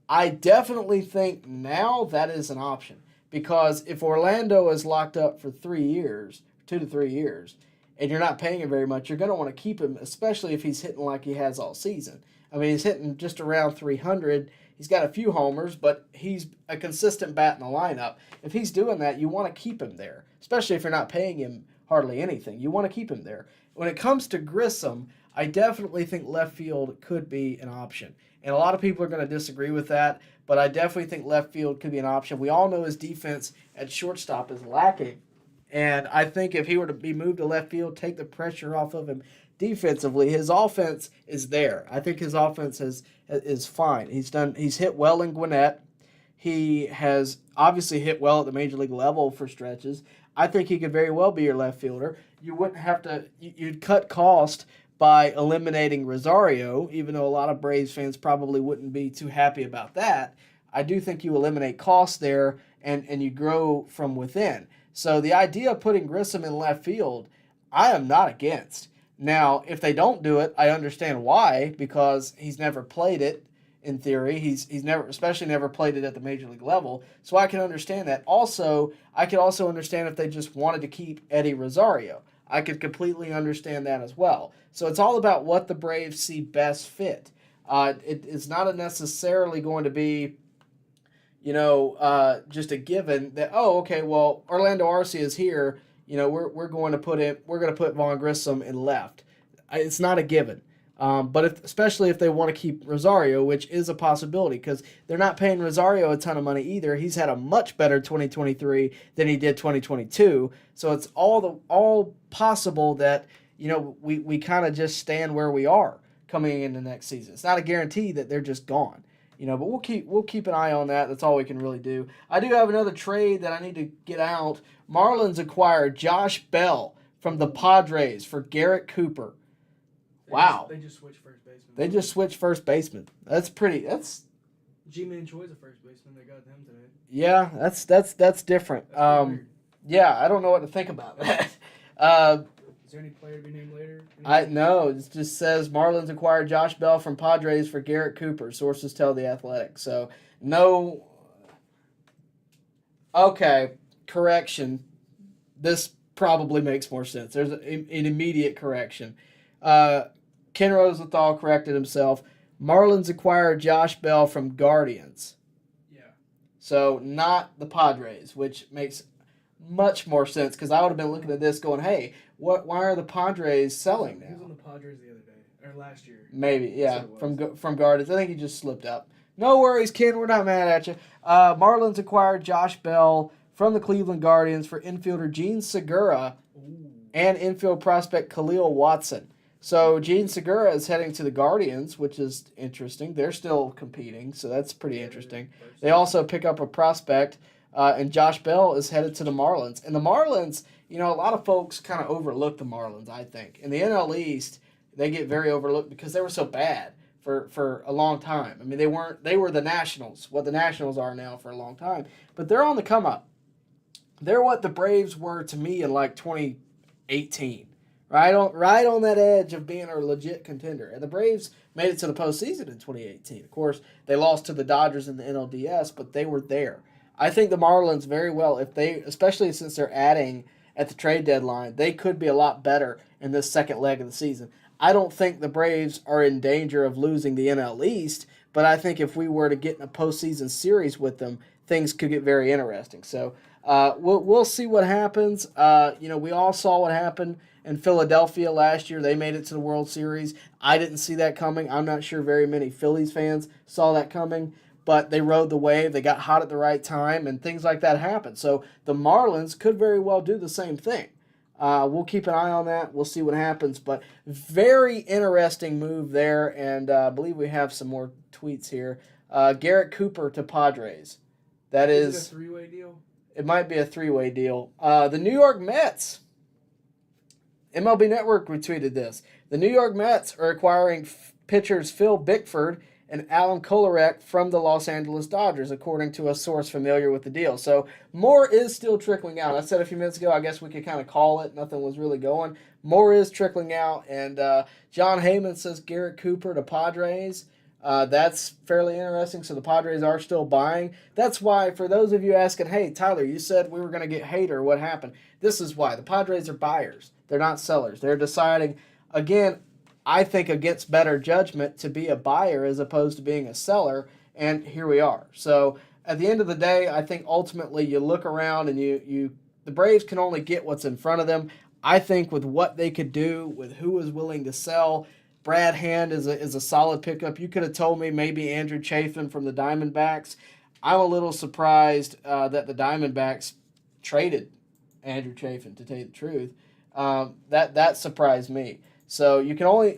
I definitely think now that is an option, because if Orlando is locked up for 3 years, 2 to 3 years, and you're not paying him very much, you're going to want to keep him, especially if he's hitting like he has all season. I mean, he's hitting just around 300. He's got a few homers, but he's a consistent bat in the lineup. If he's doing that, you want to keep him there, especially if you're not paying him hardly anything. You want to keep him there. When it comes to Grissom, I definitely think left field could be an option. And a lot of people are going to disagree with that, but I definitely think left field could be an option. We all know his defense at shortstop is lacking. And I think if he were to be moved to left field, take the pressure off of him defensively, his offense is there. I think his offense is fine. He's hit well in Gwinnett. He has obviously hit well at the major league level for stretches. I think he could very well be your left fielder. You wouldn't have to – you'd cut cost by eliminating Rosario, even though a lot of Braves fans probably wouldn't be too happy about that. I do think you eliminate costs there and you grow from within. So the idea of putting Grissom in left field, I am not against. Now, if they don't do it, I understand why, because he's never played it in theory. He's never, especially never played it at the major league level. So I can understand that. Also, I could also understand if they just wanted to keep Eddie Rosario. I could completely understand that as well. So it's all about what the Braves see best fit. It's not necessarily going to be, just a given that, okay, well, Orlando Arcia is here. We're going to put Vaughn Grissom in left. It's not a given. But especially if they want to keep Rosario, which is a possibility, because they're not paying Rosario a ton of money either. He's had a much better 2023 than he did 2022. So it's all possible that we kind of just stand where we are coming into next season. It's not a guarantee that they're just gone. But we'll keep an eye on that. That's all we can really do. I do have another trade that I need to get out. Marlins acquired Josh Bell from the Padres for Garrett Cooper. Wow. They just switched first baseman. They just switched first baseman. That's G-Man Choi's a first baseman. They got him today. Yeah, that's different. That's yeah, I don't know what to think about that. Is there any player to be named later? No, it just says Marlins acquired Josh Bell from Padres for Garrett Cooper. Sources tell The Athletic. So, no. Okay, correction. This probably makes more sense. There's an immediate correction. Ken Rosenthal corrected himself. Marlins acquired Josh Bell from Guardians. Yeah. So, not the Padres, which makes much more sense, because I would have been looking at this going, hey, why are the Padres selling now? He was on the Padres the other day, or last year. Maybe, yeah, from Guardians. I think he just slipped up. No worries, Ken, we're not mad at you. Marlins acquired Josh Bell from the Cleveland Guardians for infielder Gene Segura and infield prospect Khalil Watson. So Gene Segura is heading to the Guardians, which is interesting. They're still competing, so that's pretty interesting. They also pick up a prospect, and Josh Bell is headed to the Marlins. And the Marlins, a lot of folks kind of overlook the Marlins, I think. In the NL East, they get very overlooked because they were so bad for a long time. I mean, they were the Nationals, what the Nationals are now for a long time. But they're on the come up. They're what the Braves were to me in like 2018. Right on that edge of being a legit contender. And the Braves made it to the postseason in 2018. Of course, they lost to the Dodgers in the NLDS, but they were there. I think the Marlins very well, especially since they're adding at the trade deadline, they could be a lot better in this second leg of the season. I don't think the Braves are in danger of losing the NL East, but I think if we were to get in a postseason series with them, things could get very interesting. So we'll see what happens. We all saw what happened in Philadelphia last year. They made it to the World Series. I didn't see that coming. I'm not sure very many Phillies fans saw that coming, but they rode the wave. They got hot at the right time, and things like that happened. So the Marlins could very well do the same thing. We'll keep an eye on that. We'll see what happens. But very interesting move there, and I believe we have some more tweets here. Garrett Cooper to Padres. That is it a three-way deal? It might be a three-way deal. The New York Mets. MLB Network retweeted this. The New York Mets are acquiring pitchers Phil Bickford and Alan Kolarek from the Los Angeles Dodgers, according to a source familiar with the deal. So more is still trickling out. I said a few minutes ago, I guess we could kind of call it. Nothing was really going. More is trickling out, and John Heyman says Garrett Cooper to Padres. That's fairly interesting. So the Padres are still buying. That's why, for those of you asking, hey, Tyler, you said we were going to get Hader. What happened? This is why. The Padres are buyers. They're not sellers. They're deciding, again, I think against better judgment, to be a buyer as opposed to being a seller, and here we are. So at the end of the day, I think ultimately you look around and the Braves can only get what's in front of them. I think with what they could do, with who is willing to sell, Brad Hand is a solid pickup. You could have told me maybe Andrew Chafin from the Diamondbacks. I'm a little surprised that the Diamondbacks traded Andrew Chafin, to tell you the truth. That surprised me. So you can only,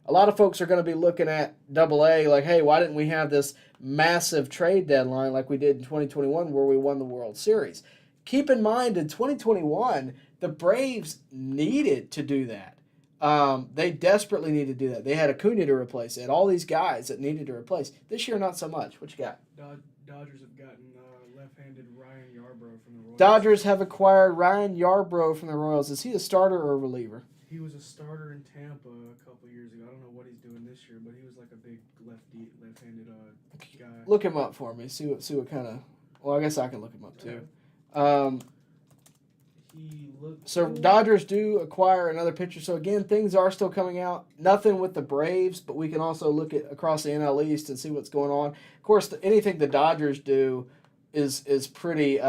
a lot of folks are going to be looking at AA like, hey, why didn't we have this massive trade deadline like we did in 2021 where we won the World Series? Keep in mind, in 2021, the Braves needed to do that. They desperately needed to do that. They had Acuna to replace it. All these guys that needed to replace. This year, not so much. What you got? Dodgers have gotten left-handed Ryan Yarbrough from the Royals. Dodgers have acquired Ryan Yarbrough from the Royals. Is he a starter or a reliever? He was a starter in Tampa a couple years ago. I don't know what he's doing this year, but he was like a big left-handed guy. Look him up for me. See what kind of. Well, I guess I can look him up too. So Dodgers do acquire another pitcher. So again, things are still coming out. Nothing with the Braves, but we can also look at across the NL East and see what's going on. Of course, anything the Dodgers do is pretty.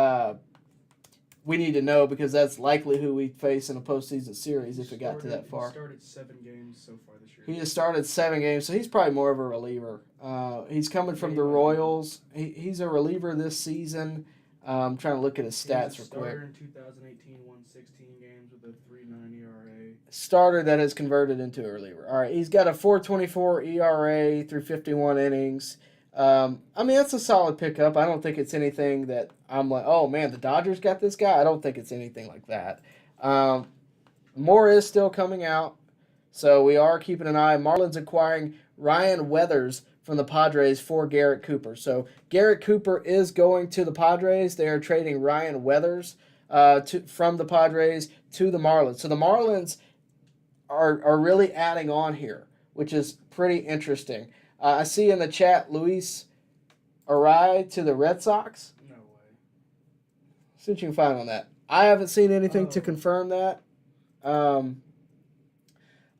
We need to know because that's likely who we face in a postseason series if it got to that far. He started 7 games so far this year. He has started 7 games, so he's probably more of a reliever. He's coming from the Royals. He's a reliever this season. I'm trying to look at his stats real quick. Starter in 2018, won 16 games with a 3.9 ERA. Starter that has converted into a reliever. All right, he's got a 4.24 ERA through 51 innings. I mean, that's a solid pickup. I don't think it's anything that I'm like, oh, man, the Dodgers got this guy. I don't think it's anything like that. More is still coming out, so we are keeping an eye. Marlins acquiring Ryan Weathers from the Padres for Garrett Cooper. So Garrett Cooper is going to the Padres. They are trading Ryan Weathers from the Padres to the Marlins. So the Marlins are really adding on here, which is pretty interesting. I see in the chat Luis Arai to the Red Sox. No way. See what you can find on that. I haven't seen anything to confirm that. A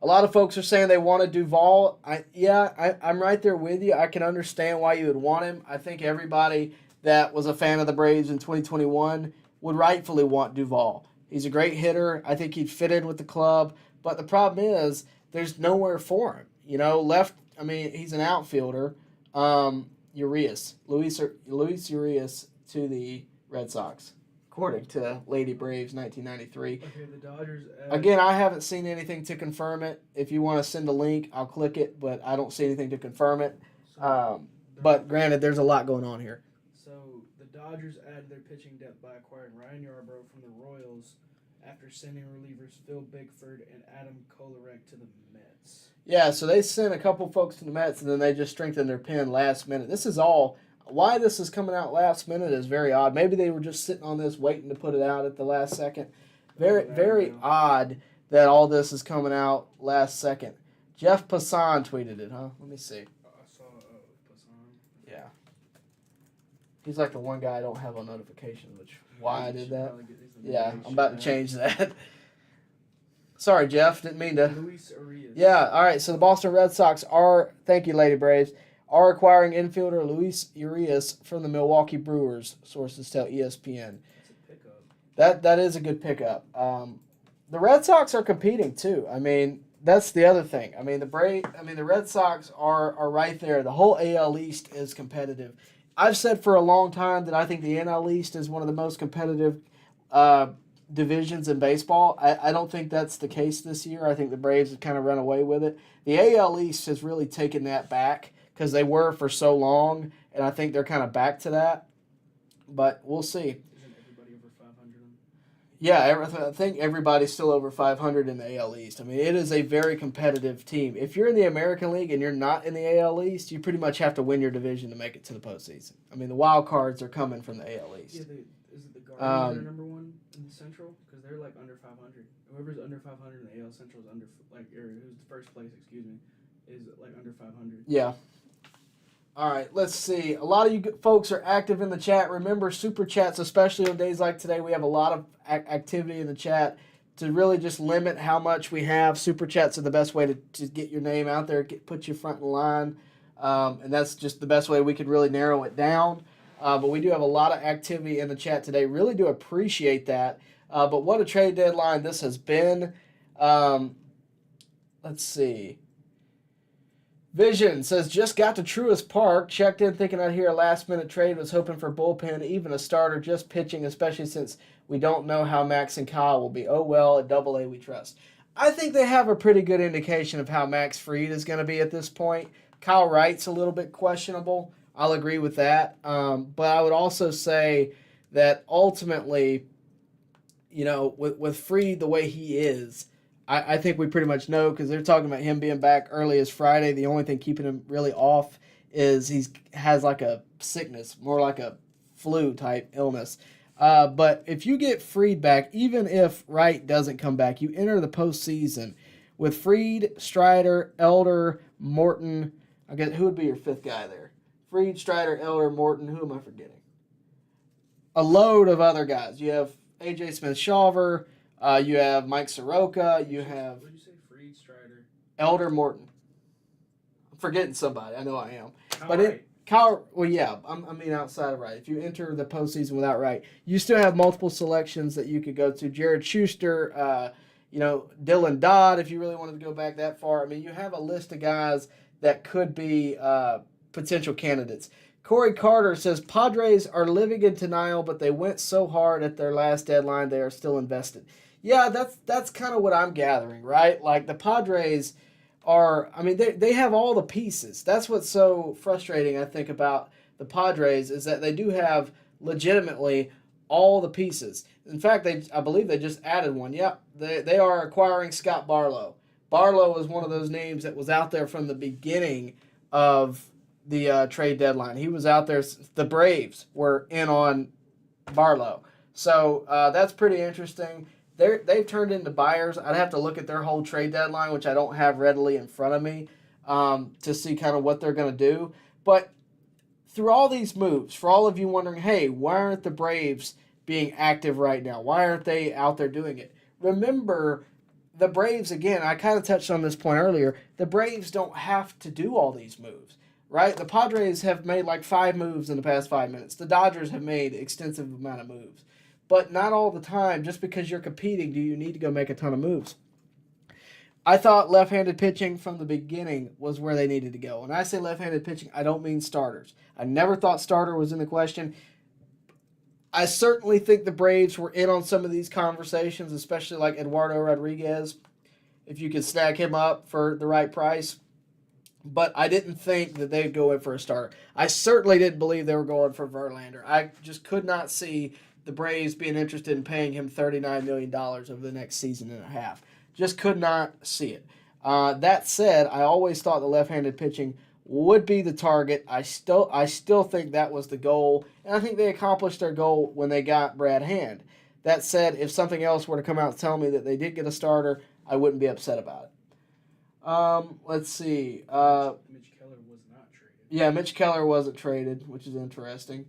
lot of folks are saying they want to Duvall. I'm right there with you. I can understand why you would want him. I think everybody that was a fan of the Braves in 2021 would rightfully want Duvall. He's a great hitter. I think he'd fit in with the club. But the problem is there's nowhere for him. You know, he's an outfielder. Luis Urias to the Red Sox, according to Lady Braves 1993. Okay, the Dodgers. Again, I haven't seen anything to confirm it. If you want to send a link, I'll click it, but I don't see anything to confirm it. But granted, there's a lot going on here. So the Dodgers added their pitching depth by acquiring Ryan Yarbrough from the Royals after sending relievers Phil Bickford and Adam Kolarek to the Mets. Yeah, so they sent a couple folks to the Mets, and then they just strengthened their pen last minute. Why this is coming out last minute is very odd. Maybe they were just sitting on this waiting to put it out at the last second. Very odd that all this is coming out last second. Jeff Passan tweeted it, huh? Let me see. I saw Passan. Yeah. He's like the one guy I don't have on notifications, which why I did that. Yeah, I'm about to change that. Sorry, Jeff. Didn't mean to. Luis Urias. Yeah, all right. So the Boston Red Sox thank you, Lady Braves, are acquiring infielder Luis Urias from the Milwaukee Brewers, sources tell ESPN. That's a pickup. That is a good pickup. The Red Sox are competing too. I mean, that's the other thing. I mean, the Red Sox are right there. The whole AL East is competitive. I've said for a long time that I think the NL East is one of the most competitive divisions in baseball. I don't think that's the case this year. I think the Braves have kind of run away with it. The AL East has really taken that back because they were for so long, and I think they're kind of back to that. But we'll see. Isn't everybody over 500? Yeah, I think everybody's still over 500 in the AL East. I mean, it is a very competitive team. If you're in the American League and you're not in the AL East, you pretty much have to win your division to make it to the postseason. I mean, the wild cards are coming from the AL East. Yeah, is it the Guardians that are number one in the Central? Because they're like under 500. Whoever's under 500 in the AL Central is under, who's the first place, is like under 500. Yeah. All right, let's see. A lot of you folks are active in the chat. Remember, super chats, especially on days like today, we have a lot of activity in the chat to really just limit how much we have. Super chats are the best way to get your name out there, put you front in line, and that's just the best way we could really narrow it down. But we do have a lot of activity in the chat today. Really do appreciate that. But what a trade deadline this has been. Let's see. Vision says, just got to Truist Park. Checked in thinking I'd hear a last-minute trade. Was hoping for bullpen, even a starter, just pitching, especially since we don't know how Max and Kyle will be. Oh, well, at AA we trust. I think they have a pretty good indication of how Max Fried is going to be at this point. Kyle Wright's a little bit questionable. I'll agree with that. But I would also say that ultimately, with Fried the way he is, I think we pretty much know because they're talking about him being back early as Friday. The only thing keeping him really off is he has like a sickness, more like a flu type illness. But if you get Fried back, even if Wright doesn't come back, you enter the postseason with Fried, Strider, Elder, Morton. I guess who would be your fifth guy there? Fried, Strider, Elder, Morton. Who am I forgetting? A load of other guys. You have A.J. Smith-Shawver. You have Mike Soroka. You have. What did you say? Fried, Strider, Elder, Morton. I'm forgetting somebody. I know I am. Kyle. Well, yeah. I mean, outside of Wright. If you enter the postseason without Wright, you still have multiple selections that you could go to. Jared Schuster, Dylan Dodd, if you really wanted to go back that far. I mean, you have a list of guys that could be potential candidates. Corey Carter says, Padres are living in denial, but they went so hard at their last deadline, they are still invested. Yeah, that's kind of what I'm gathering, right? Like, the Padres are, I mean, they have all the pieces. That's what's so frustrating, I think, about the Padres is that they do have legitimately all the pieces. In fact, I believe they just added one. Yep, they are acquiring Scott Barlow. Barlow is one of those names that was out there from the beginning of the trade deadline. He was out there. The Braves were in on Barlow. So that's pretty interesting. They've turned into buyers. I'd have to look at their whole trade deadline, which I don't have readily in front of me, to see kind of what they're going to do. But through all these moves, for all of you wondering, hey, why aren't the Braves being active right now? Why aren't they out there doing it? Remember, the Braves, again, I kind of touched on this point earlier, the Braves don't have to do all these moves, right? The Padres have made like 5 moves in the past 5 minutes. The Dodgers have made extensive amount of moves. But not all the time, just because you're competing, do you need to go make a ton of moves. I thought left-handed pitching from the beginning was where they needed to go. When I say left-handed pitching, I don't mean starters. I never thought starter was in the question. I certainly think the Braves were in on some of these conversations, especially like Eduardo Rodriguez, if you could snag him up for the right price. But I didn't think that they'd go in for a starter. I certainly didn't believe they were going for Verlander. I just could not see the Braves being interested in paying him $39 million over the next season and a half. Just could not see it. That said, I always thought the left-handed pitching would be the target. I still think that was the goal, and I think they accomplished their goal when they got Brad Hand. That said, if something else were to come out and tell me that they did get a starter, I wouldn't be upset about it. Let's see. Mitch Keller was not traded. Yeah, Mitch Keller wasn't traded, which is interesting.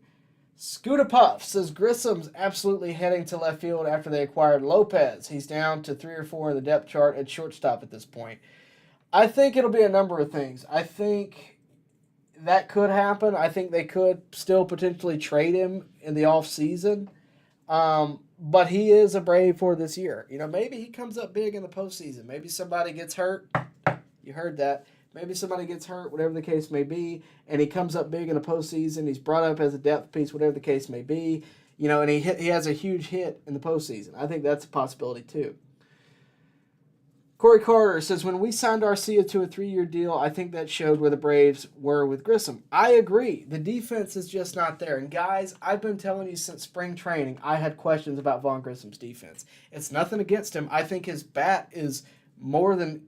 Scooter Puff says Grissom's absolutely heading to left field after they acquired Lopez. He's down to 3 or 4 in the depth chart at shortstop at this point. I think it'll be a number of things. I think that could happen. I think they could still potentially trade him in the offseason. But he is a Brave for this year. Maybe he comes up big in the postseason. Maybe somebody gets hurt. You heard that. Maybe somebody gets hurt, whatever the case may be, and he comes up big in the postseason. He's brought up as a depth piece, whatever the case may be. And he has a huge hit in the postseason. I think that's a possibility too. Corey Carter says, when we signed Arcia to a 3-year deal, I think that showed where the Braves were with Grissom. I agree. The defense is just not there. And guys, I've been telling you since spring training, I had questions about Vaughn Grissom's defense. It's nothing against him. I think his bat is more than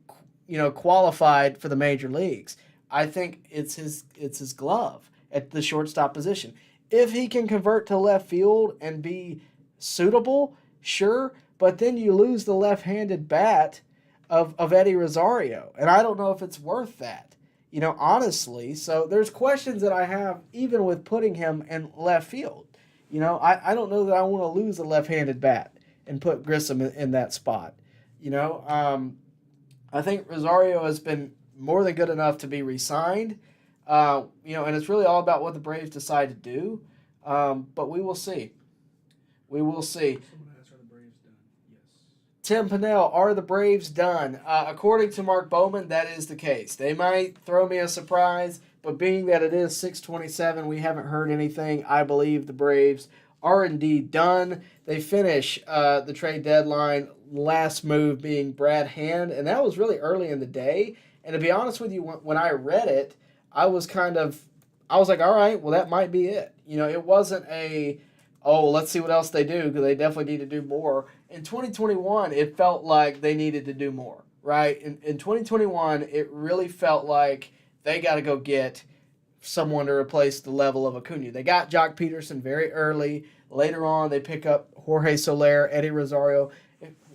qualified for the major leagues. I think it's his glove at the shortstop position. If he can convert to left field and be suitable, sure, but then you lose the left-handed bat of Eddie Rosario, and I don't know if it's worth that, honestly. So there's questions that I have even with putting him in left field. I don't know that I want to lose a left-handed bat and put Grissom in that spot. I think Rosario has been more than good enough to be re-signed, and it's really all about what the Braves decide to do. But we will see. We will see. Someone asked, are the Braves done? Yes. Tim Pinnell, are the Braves done? According to Mark Bowman, that is the case. They might throw me a surprise, but being that it is 6:27, we haven't heard anything. I believe the Braves R&D done. They finish the trade deadline, last move being Brad Hand, and that was really early in the day. And to be honest with you, when I read it, I was like, all right, well, that might be it. It wasn't let's see what else they do, because they definitely need to do more. In 2021, it felt like they needed to do more, right? In 2021, it really felt like they got to go get someone to replace the level of Acuna. They got Jock Peterson very early. Later on, they pick up Jorge Soler, Eddie Rosario.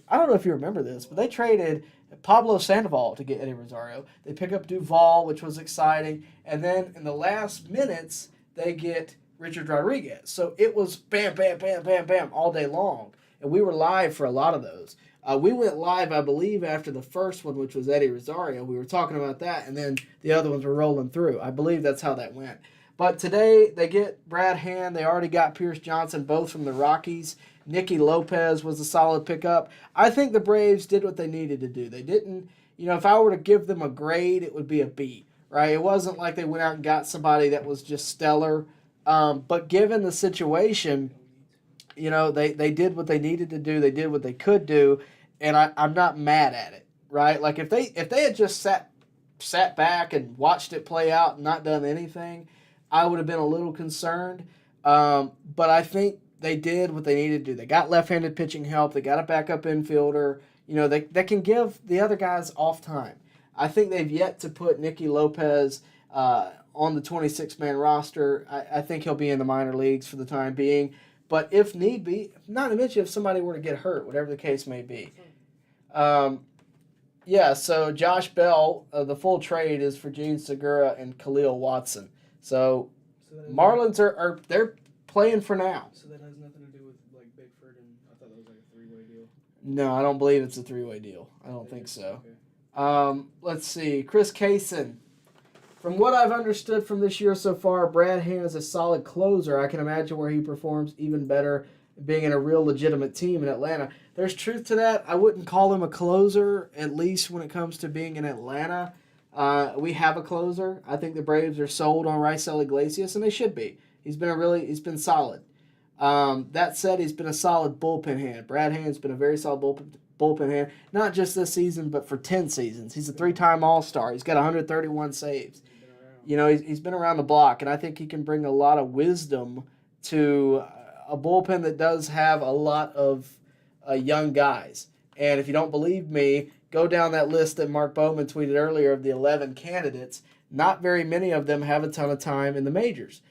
I don't know if you remember this, but they traded Pablo Sandoval to get Eddie Rosario. They pick up Duvall, which was exciting. And then in the last minutes, they get Richard Rodriguez. So it was bam, bam, bam, bam, bam all day long. And we were live for a lot of those. We went live, I believe, after the first one, which was Eddie Rosario. We were talking about that, and then the other ones were rolling through. I believe that's how that went. But today, they get Brad Hand. They already got Pierce Johnson, both from the Rockies. Nicky Lopez was a solid pickup. I think the Braves did what they needed to do. They didn't, if I were to give them a grade, it would be a B, right? It wasn't like they went out and got somebody that was just stellar. But given the situation, they did what they needed to do. They did what they could do, and I'm not mad at it, right? Like if they had just sat back and watched it play out and not done anything, I would have been a little concerned. But I think they did what they needed to do. They got left-handed pitching help. They got a backup infielder. They can give the other guys off time. I think they've yet to put Nicky Lopez on the 26-man roster. I think he'll be in the minor leagues for the time being. But if need be, not to mention if somebody were to get hurt, whatever the case may be. So Josh Bell, the full trade is for Gene Segura and Khalil Watson. So Marlins they're playing for now. So that has nothing to do with like Bigford, and I thought that was like a three-way deal. No, I don't believe it's a three-way deal. I don't think so. Okay. Let's see. Chris Kaysen. From what I've understood from this year so far, Brad Hand is a solid closer. I can imagine where he performs even better being in a real legitimate team in Atlanta. There's truth to that. I wouldn't call him a closer, at least when it comes to being in Atlanta. We have a closer. I think the Braves are sold on Raisel Iglesias, and they should be. He's been solid. That said, he's been a solid bullpen hand. Brad Hand's been a very solid bullpen hand, not just this season, but for 10 seasons. He's a 3-time All-Star. He's got 131 saves. He's been around the block, and I think he can bring a lot of wisdom to a bullpen that does have a lot of young guys. And if you don't believe me, go down that list that Mark Bowman tweeted earlier of the 11 candidates. Not very many of them have a ton of time in the majors.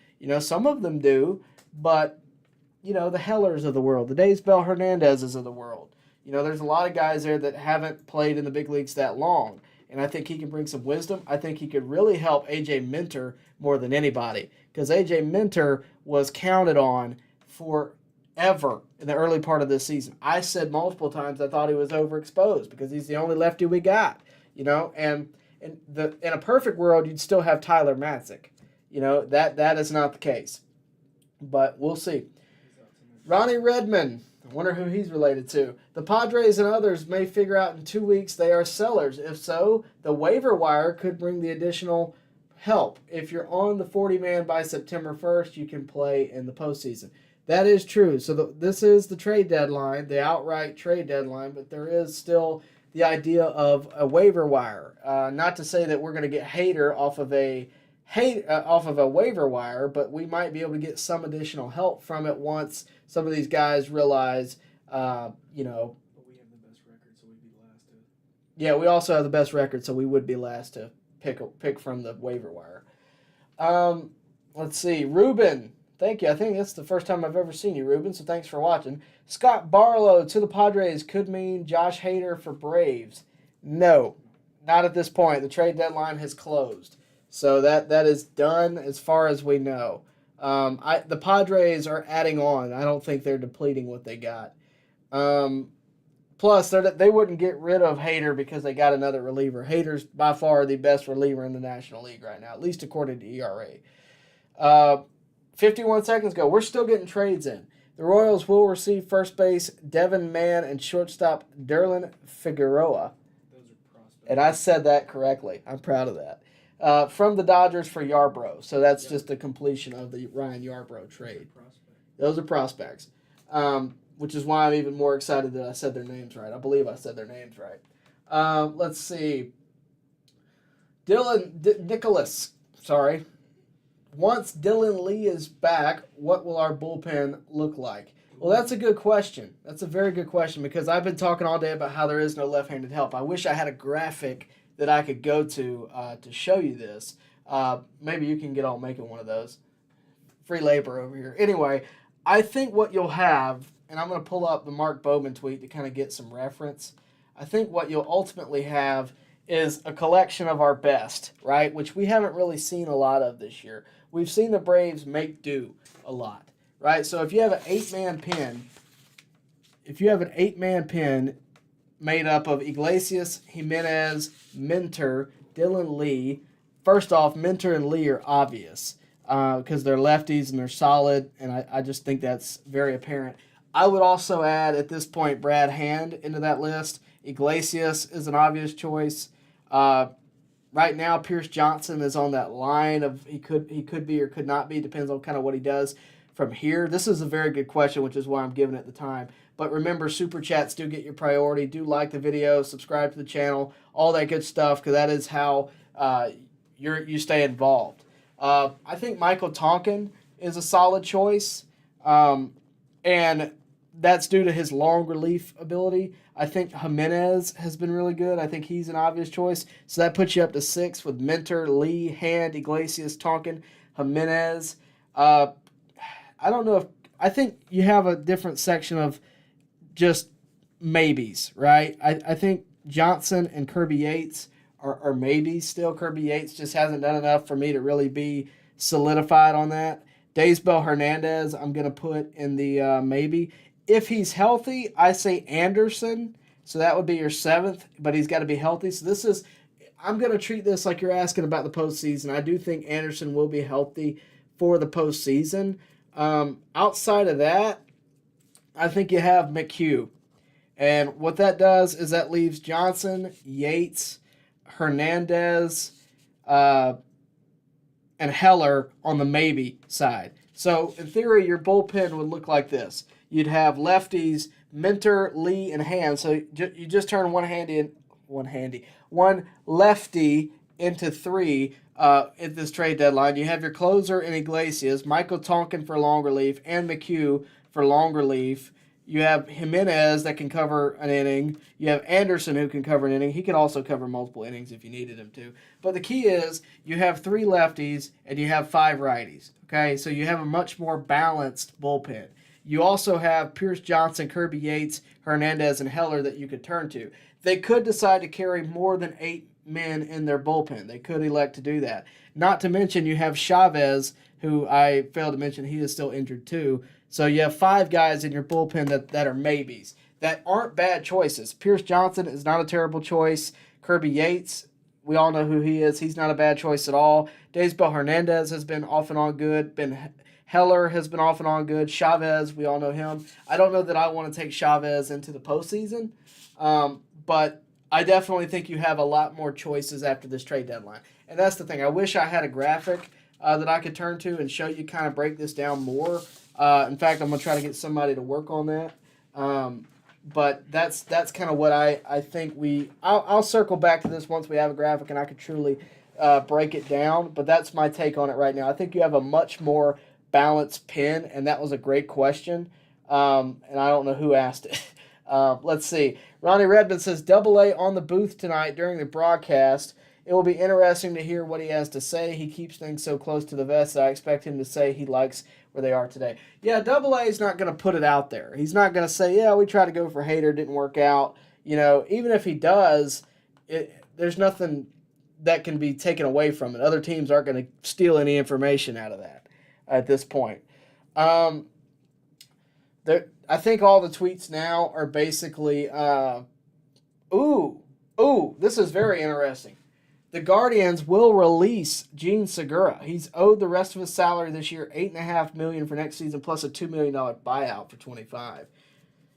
Some of them do, but, the Hellers of the world, the Daysbel Hernandezes of the world. There's a lot of guys there that haven't played in the big leagues that long. And I think he can bring some wisdom. I think he could really help A.J. Minter more than anybody, because A.J. Minter was counted on forever in the early part of this season. I said multiple times I thought he was overexposed because he's the only lefty we got, And in a perfect world, you'd still have Tyler Matzik. That is not the case. But we'll see. Ronnie Redmond. I wonder who he's related to. The Padres and others may figure out in 2 weeks they are sellers. If so, the waiver wire could bring the additional help. If you're on the 40-man by September 1st, you can play in the postseason. That is true. So this is the trade deadline, the outright trade deadline, but there is still the idea of a waiver wire. Not to say that we're going to get Hader off of a waiver wire, but we might be able to get some additional help from it once some of these guys realize, But we have the best record, so we'd be last to. Yeah, we also have the best record, so we would be last to pick from the waiver wire. Let's see. Ruben, thank you. I think that's the first time I've ever seen you, Ruben, so thanks for watching. Scott Barlow to the Padres could mean Josh Hader for Braves. No, not at this point. The trade deadline has closed. So that is done as far as we know. The Padres are adding on. I don't think they're depleting what they got. Plus, they wouldn't get rid of Hader because they got another reliever. Hader's by far the best reliever in the National League right now, at least according to ERA. 51 seconds ago, we're still getting trades in. The Royals will receive first base Devin Mann and shortstop Derlin Figueroa. Those are prospects. And I said that correctly. I'm proud of that. From the Dodgers for Yarbrough. So that's just the completion of the Ryan Yarbrough trade. Those are prospects, which is why I'm even more excited that I said their names right. I believe I said their names right. Let's see. Nicholas, sorry. Once Dylan Lee is back, what will our bullpen look like? Well, that's a good question. That's a very good question because I've been talking all day about how there is no left-handed help. I wish I had a graphic that I could go to show you this. Maybe you can get on making one of those. Free labor over here. Anyway, I think what you'll have, and I'm going to pull up the Mark Bowman tweet to kind of get some reference. I think what you'll ultimately have is a collection of our best, right, which we haven't really seen a lot of this year. We've seen the Braves make do a lot. Right, so if you have an 8-man pen, made up of Iglesias, Jimenez, Minter, Dylan Lee. First off, Minter and Lee are obvious because they're lefties and they're solid, and I just think that's very apparent. I would also add at this point Brad Hand into that list. Iglesias is an obvious choice. Right now, Pierce Johnson is on that line of he could be or could not be, depends on kind of what he does from here. This is a very good question, which is why I'm giving it the time. But remember, Super Chats do get your priority. Do like the video, subscribe to the channel, all that good stuff, because that is how you stay involved. I think Michael Tonkin is a solid choice, and that's due to his long relief ability. I think Jimenez has been really good. I think he's an obvious choice. So that puts you up to 6 with Minter, Lee, Hand, Iglesias, Tonkin, Jimenez. I don't know I think you have a different section of just maybes, right? I think Johnson and Kirby Yates are maybes still. Kirby Yates just hasn't done enough for me to really be solidified on that. Daysbel Hernandez, I'm going to put in the maybe. If he's healthy, I say Anderson. So that would be your 7th, but he's got to be healthy. So I'm going to treat this like you're asking about the postseason. I do think Anderson will be healthy for the postseason. Outside of that, I think you have McHugh. And what that does is that leaves Johnson, Yates, Hernandez, and Heller on the maybe side. So, in theory, your bullpen would look like this. You'd have lefties, Minter, Lee, and Hand. So, you just turn one lefty into 3 at this trade deadline. You have your closer in Iglesias, Michael Tonkin for long relief, and McHugh for long relief. You have Jimenez that can cover an inning. You have Anderson who can cover an inning. He could also cover multiple innings if you needed him to. But the key is you have 3 lefties and you have 5 righties. Okay, so you have a much more balanced bullpen. You also have Pierce Johnson, Kirby Yates, Hernandez, and Heller that you could turn to. They could decide to carry more than 8 men in their bullpen. They could elect to do that. Not to mention you have Chavez, who I failed to mention he is still injured too. So you have 5 guys in your bullpen that are maybes. That aren't bad choices. Pierce Johnson is not a terrible choice. Kirby Yates, we all know who he is. He's not a bad choice at all. Daysbel Hernandez has been off and on good. Heller has been off and on good. Chavez, we all know him. I don't know that I want to take Chavez into the postseason, but I definitely think you have a lot more choices after this trade deadline. And that's the thing. I wish I had a graphic that I could turn to and show you kind of break this down more. In fact, I'm going to try to get somebody to work on that. But that's kind of what I think I'll circle back to this once we have a graphic and I could truly break it down. But that's my take on it right now. I think you have a much more balanced pen, and that was a great question. And I don't know who asked it. Let's see. Ronnie Redmond says, AA on the booth tonight during the broadcast. It will be interesting to hear what he has to say. He keeps things so close to the vest that I expect him to say he likes where they are today. Yeah, AA is not going to put it out there. He's not going to say, yeah, we tried to go for Hader, didn't work out. You know, even if he does, there's nothing that can be taken away from it. Other teams aren't going to steal any information out of that at this point. I think all the tweets now are basically, this is very interesting. The Guardians will release Gene Segura. He's owed the rest of his salary this year, $8.5 million for next season, plus a $2 million buyout for 25.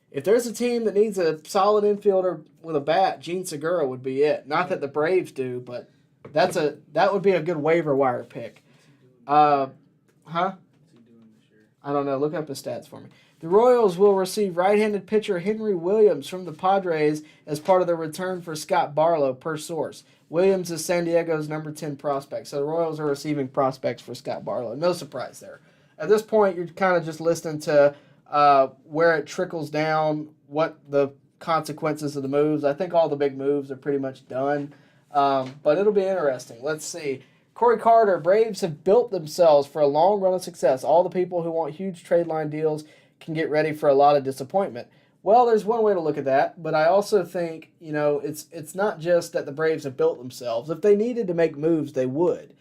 If there's a team that needs a solid infielder with a bat, Gene Segura would be it. Not that the Braves do, but that would be a good waiver wire pick. I I don't know. Look up his stats for me. The Royals will receive right-handed pitcher Henry Williams from the Padres as part of their return for Scott Barlow, per source. Williams is San Diego's number 10 prospect, so the Royals are receiving prospects for Scott Barlow. No surprise there. At this point, you're kind of just listening to where it trickles down, what the consequences of the moves. I think all the big moves are pretty much done, but it'll be interesting. Let's see. Corey Carter, Braves have built themselves for a long run of success. All the people who want huge trade line deals can get ready for a lot of disappointment. Well, there's one way to look at that, but I also think, it's not just that the Braves have built themselves. If they needed to make moves, they would.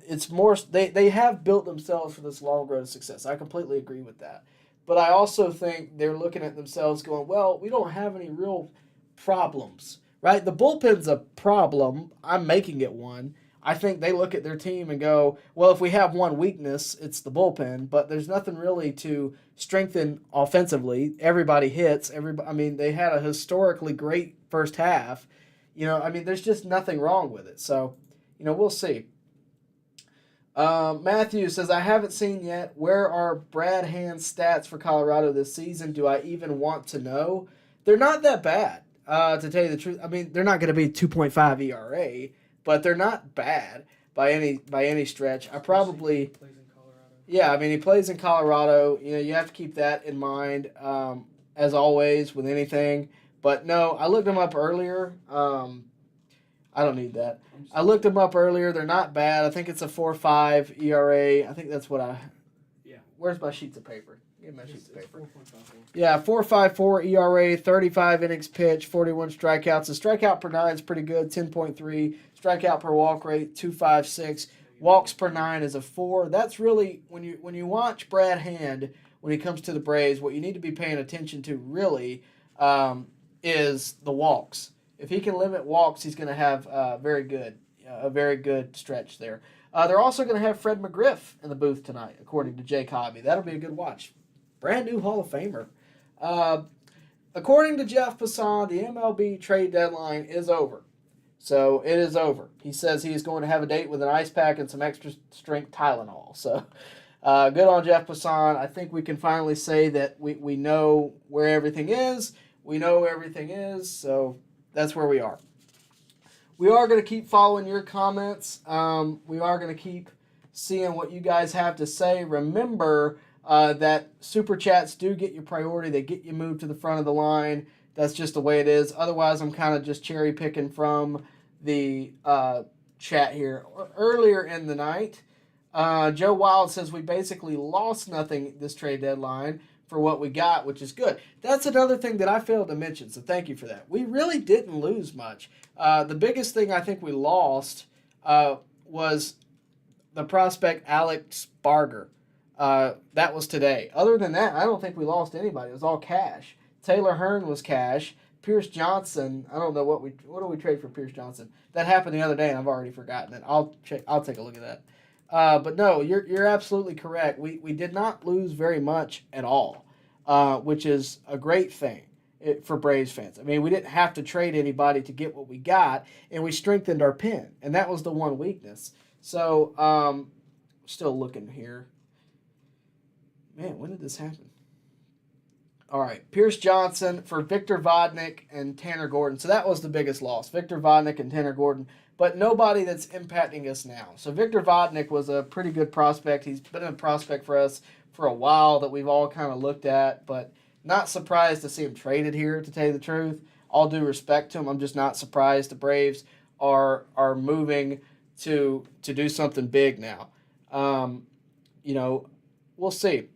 It's more, they have built themselves for this long road of success. I completely agree with that. But I also think they're looking at themselves going, well, we don't have any real problems, right? The bullpen's a problem. I'm making it one. I think they look at their team and go, well, if we have one weakness, it's the bullpen, but there's nothing really to strengthen offensively. Everybody hits. They had a historically great first half. There's just nothing wrong with it. So, we'll see. Matthew says, I haven't seen yet. Where are Brad Hand's stats for Colorado this season? Do I even want to know? They're not that bad, to tell you the truth. They're not going to be 2.5 ERA, but they're not bad by any stretch. I probably... Yeah, he plays in Colorado. You have to keep that in mind, as always, with anything. But no, I looked them up earlier. I don't need that. I looked them up earlier. They're not bad. I think it's a 4.5 ERA. I think that's what I... Yeah. Where's my sheets of paper? Give me my sheets of paper. 4.54. Yeah, 4.54 ERA, 35 innings pitched, 41 strikeouts. The strikeout per 9 is pretty good, 10.3. Strikeout per walk rate, 2.56. Walks per 9 is a 4. That's really, when you watch Brad Hand, when he comes to the Braves, what you need to be paying attention to really is the walks. If he can limit walks, he's going to have a very good stretch there. They're also going to have Fred McGriff in the booth tonight, according to Jake Hobby. That'll be a good watch. Brand new Hall of Famer. According to Jeff Passan, the MLB trade deadline is over. So it is over. He says he is going to have a date with an ice pack and some extra strength Tylenol. So good on Jeff Passan. I think we can finally say that we know where everything is. We know everything is. So that's where we are. We are going to keep following your comments. We are going to keep seeing what you guys have to say. Remember that Super Chats do get you priority. They get you moved to the front of the line. That's just the way it is. Otherwise, I'm kind of just cherry picking from the chat here. Earlier in the night, Joe Wild says we basically lost nothing this trade deadline for what we got, which is good. That's another thing that I failed to mention, so thank you for that. We really didn't lose much. The biggest thing I think we lost was the prospect Alex Barger. That was today. Other than that, I don't think we lost anybody. It was all cash. Taylor Hearn was cash. Pierce Johnson, I don't know what do we trade for Pierce Johnson. That happened the other day, and I've already forgotten it. I'll take a look at that. But no, you're absolutely correct. We did not lose very much at all, which is a great thing for Braves fans. We didn't have to trade anybody to get what we got, and we strengthened our pen, and that was the one weakness. So, still looking here. Man, when did this happen? All right, Pierce Johnson for Victor Vodnik and Tanner Gordon. So that was the biggest loss, Victor Vodnik and Tanner Gordon, but nobody that's impacting us now. So Victor Vodnik was a pretty good prospect. He's been a prospect for us for a while that we've all kind of looked at, but not surprised to see him traded here, to tell you the truth. All due respect to him, I'm just not surprised the Braves are moving to do something big now. We'll see.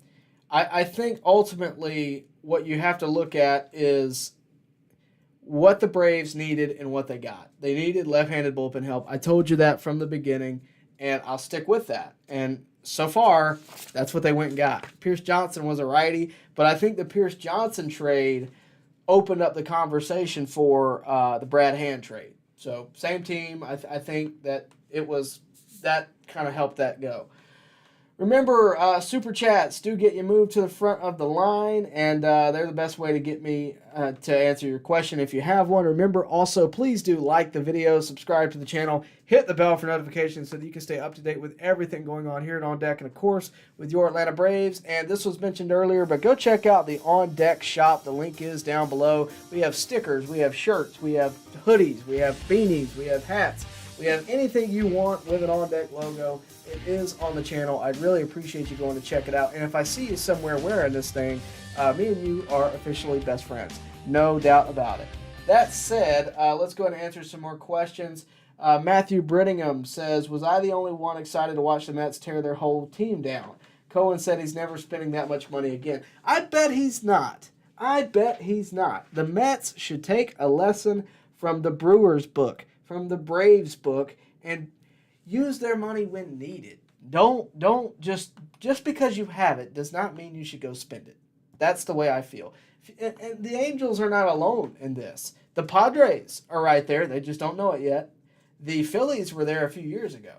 I think ultimately what you have to look at is what the Braves needed and what they got. They needed left-handed bullpen help. I told you that from the beginning, and I'll stick with that. And so far, that's what they went and got. Pierce Johnson was a righty, but I think the Pierce Johnson trade opened up the conversation for the Brad Hand trade. So same team. I think that it was that kind of helped that go. Remember, Super Chats do get you moved to the front of the line, and they're the best way to get me to answer your question if you have one. Remember, also, please do like the video, subscribe to the channel, hit the bell for notifications so that you can stay up to date with everything going on here at On Deck, and, of course, with your Atlanta Braves. And this was mentioned earlier, but go check out the On Deck shop. The link is down below. We have stickers, we have shirts, we have hoodies, we have beanies, we have hats. We have anything you want with an On Deck logo. It is on the channel. I'd really appreciate you going to check it out. And if I see you somewhere wearing this thing, me and you are officially best friends. No doubt about it. That said, let's go ahead and answer some more questions. Matthew Brittingham says, was I the only one excited to watch the Mets tear their whole team down? Cohen said he's never spending that much money again. I bet he's not. I bet he's not. The Mets should take a lesson from the Brewers book, from the Braves book, and use their money when needed. Don't just because you have it does not mean you should go spend it. That's the way I feel. And the Angels are not alone in this. The Padres are right there. They just don't know it yet. The Phillies were there a few years ago.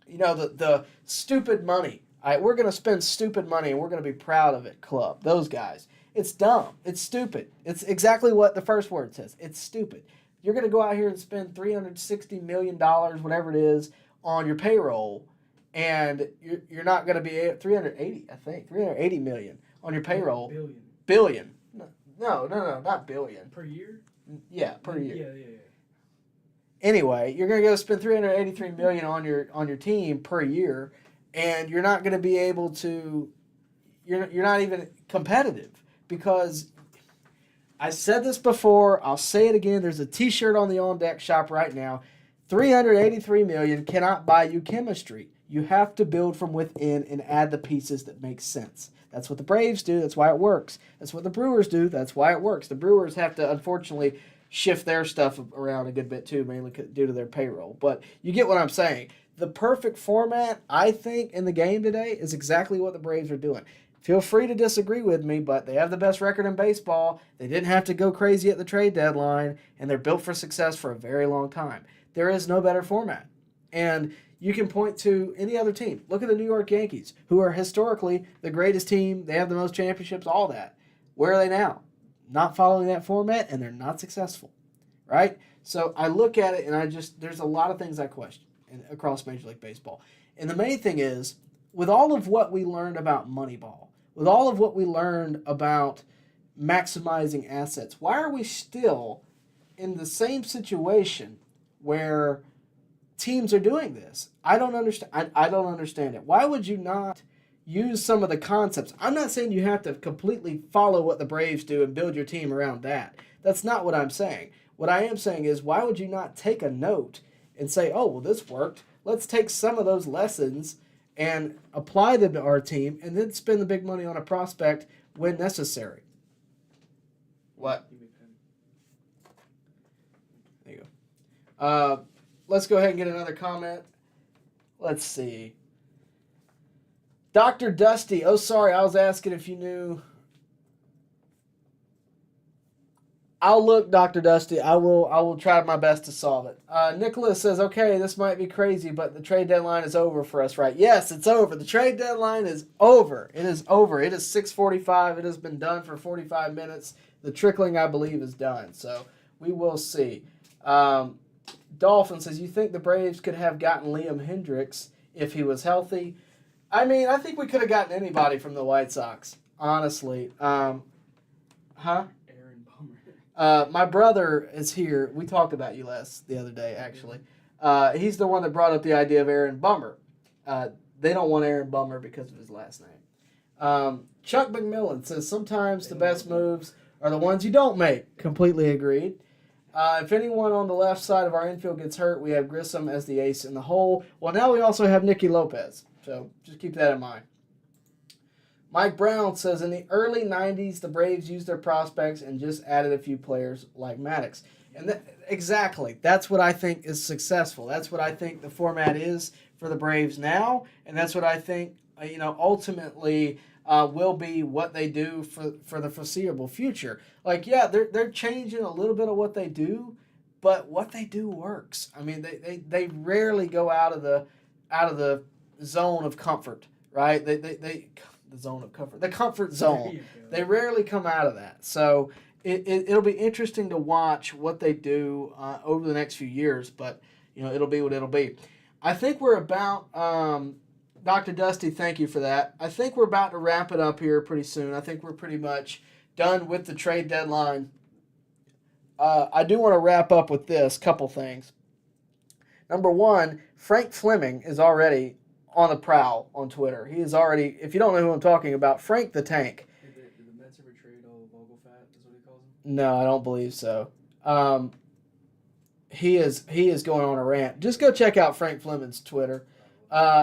You know, the stupid money. We're going to spend stupid money and we're going to be proud of it club. Those guys. It's dumb. It's stupid. It's exactly what the first word says. It's stupid. You're going to go out here and spend $360 million, whatever it is, on your payroll, and you're not going to be $380 million on your payroll. Billion. No, not billion. Per year? Yeah, per year. Yeah. Anyway, you're going to go spend $383 million on your team per year, and you're not going to be able to. You're not even competitive because. I said this before. I'll say it again. There's a T-shirt on the On Deck shop right now. $383 million cannot buy you chemistry. You have to build from within and add the pieces that make sense. That's what the Braves do. That's why it works. That's what the Brewers do. That's why it works. The Brewers have to, unfortunately, shift their stuff around a good bit too, mainly due to their payroll. But you get what I'm saying. The perfect format, I think, in the game today is exactly what the Braves are doing. Feel free to disagree with me, but they have the best record in baseball. They didn't have to go crazy at the trade deadline, and they're built for success for a very long time. There is no better format. And you can point to any other team. Look at the New York Yankees, who are historically the greatest team. They have the most championships, all that. Where are they now? Not following that format, and they're not successful, right? So I look at it, and there's a lot of things I question across Major League Baseball. And the main thing is, with all of what we learned about Moneyball, with all of what we learned about maximizing assets, why are we still in the same situation where teams are doing this? I don't understand. I don't understand it. Why would you not use some of the concepts? I'm not saying you have to completely follow what the Braves do and build your team around that. That's not what I'm saying. What I am saying is, why would you not take a note and say, oh, well, this worked. Let's take some of those lessons and apply them to our team, and then spend the big money on a prospect when necessary. What? There you go. Let's go ahead and get another comment. Let's see. Dr. Dusty. Oh, sorry, I was asking if you knew. I'll look, Dr. Dusty. I will try my best to solve it. Nicholas says, okay, this might be crazy, but the trade deadline is over for us, right? Yes, it's over. The trade deadline is over. It is over. It is 6:45. It has been done for 45 minutes. The trickling, I believe, is done. So we will see. Dolphin says, you think the Braves could have gotten Liam Hendricks if he was healthy? I mean, I think we could have gotten anybody from the White Sox, honestly. My brother is here. We talked about you the other day, actually. He's the one that brought up the idea of Aaron Bummer. They don't want Aaron Bummer because of his last name. Chuck McMillan says, sometimes the best moves are the ones you don't make. Completely agreed. If anyone on the left side of our infield gets hurt, we have Grissom as the ace in the hole. Well, now we also have Nicky Lopez. So just keep that in mind. Mike Brown says, in the early 90s, the Braves used their prospects and just added a few players like Maddox. And exactly, that's what I think is successful. That's what I think the format is for the Braves now, and that's what I think, ultimately will be what they do for the foreseeable future. Like, yeah, they're changing a little bit of what they do, but what they do works. I mean, they rarely go out of the zone of comfort. right? They the zone of comfort, the comfort zone. They rarely come out of that. So it'll be interesting to watch what they do over the next few years. But it'll be what it'll be. I think we're about. Dr. Dusty, thank you for that. I think we're about to wrap it up here pretty soon. I think we're pretty much done with the trade deadline. I do want to wrap up with this couple things. Number one, Frank Fleming is already on the prowl on Twitter. He is already, if you don't know who I'm talking about, Frank the Tank. Did the Mets ever trade Vogelfat, is what he calls him? No, I don't believe so. He is going on a rant. Just go check out Frank Fleming's Twitter.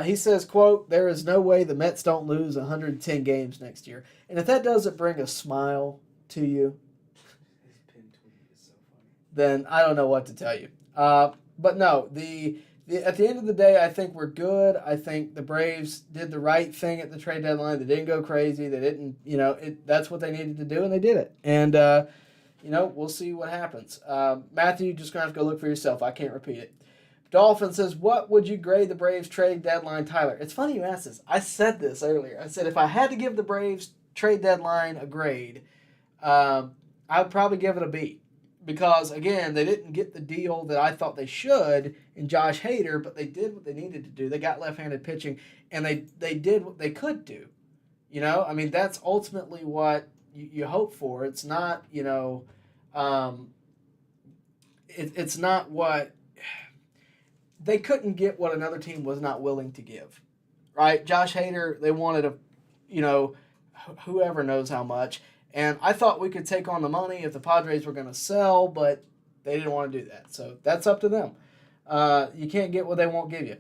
He says, quote, "There is no way the Mets don't lose 110 games next year." And if that doesn't bring a smile to you, His pin tweet is so funny. then I don't know what to tell you. But no, at the end of the day, I think we're good. I think the Braves did the right thing at the trade deadline. They didn't go crazy. They didn't, that's what they needed to do, and they did it. And, we'll see what happens. Matthew, you're just going to have to go look for yourself. I can't repeat it. Dolphin says, what would you grade the Braves trade deadline, Tyler? It's funny you asked this. I said this earlier. I said if I had to give the Braves trade deadline a grade, I would probably give it a B. Because, again, they didn't get the deal that I thought they should in Josh Hader, but they did what they needed to do. They got left-handed pitching, and they did what they could do. That's ultimately what you hope for. It's not, it's not what... They couldn't get what another team was not willing to give, right? Josh Hader, they wanted whoever knows how much. And I thought we could take on the money if the Padres were going to sell, but they didn't want to do that. So that's up to them. You can't get what they won't give you.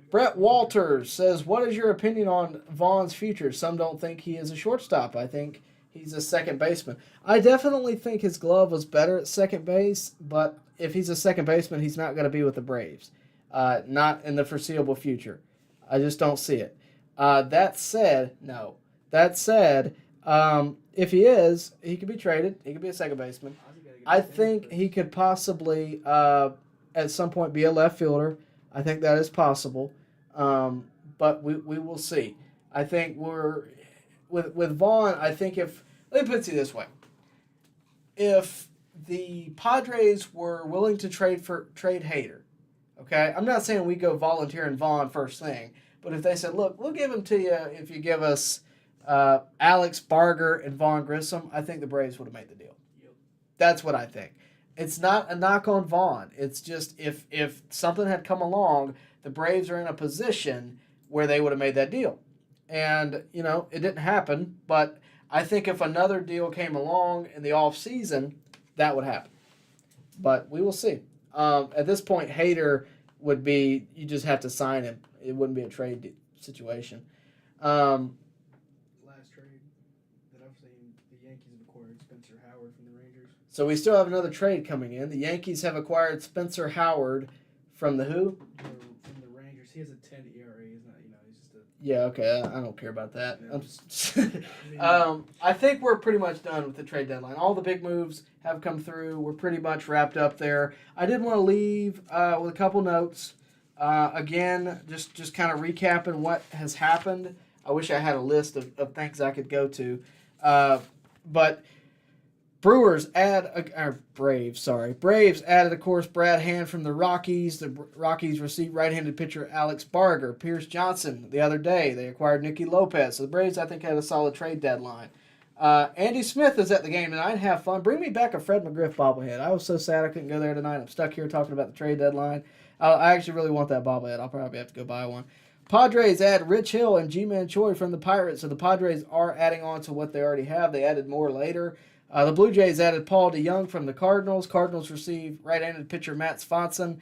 Brett Walters says, what is your opinion on Vaughn's future? Some don't think he is a shortstop. I think he's a second baseman. I definitely think his glove was better at second base, but if he's a second baseman, he's not going to be with the Braves. Not in the foreseeable future. I just don't see it. That said, if he is, he could be traded. He could be a second baseman. I think he could possibly, at some point, be a left fielder. I think that is possible. But we will see. I think with Vaughn, I think let me put it this way. If the Padres were willing to trade Hader, okay, I'm not saying we go volunteer and Vaughn first thing, but if they said, look, we'll give him to you if you give us Alex Barger and Vaughn Grissom, I think the Braves would have made the deal. Yep. That's what I think. It's not a knock on Vaughn. It's just if something had come along, the Braves are in a position where they would have made that deal. And, it didn't happen, but I think if another deal came along in the offseason, that would happen. But we will see. At this point, Hader would be, you just have to sign him. It wouldn't be a trade situation. Last trade that I've seen, the Yankees have acquired Spencer Howard from the Rangers. So we still have another trade coming in. The Yankees have acquired Spencer Howard from the who? From the Rangers. He has a 10 ERA. He's not, he's just a... Yeah, okay. I don't care about that. Yeah. I'm just I think we're pretty much done with the trade deadline. All the big moves have come through. We're pretty much wrapped up there. I did want to leave with a couple notes. Again, just kind of recapping what has happened. I wish I had a list of things I could go to. But Braves added, of course, Brad Hand from the Rockies. The Rockies received right-handed pitcher Alex Barger. Pierce Johnson the other day. They acquired Nicky Lopez. So the Braves, I think, had a solid trade deadline. Andy Smith is at the game tonight. Have fun. Bring me back a Fred McGriff bobblehead. I was so sad I couldn't go there tonight. I'm stuck here talking about the trade deadline. I actually really want that bobblehead. I'll probably have to go buy one. Padres add Rich Hill and G-Man Choi from the Pirates. So the Padres are adding on to what they already have. They added more later. The Blue Jays added Paul DeYoung from the Cardinals. Cardinals received right-handed pitcher Matt Swanson.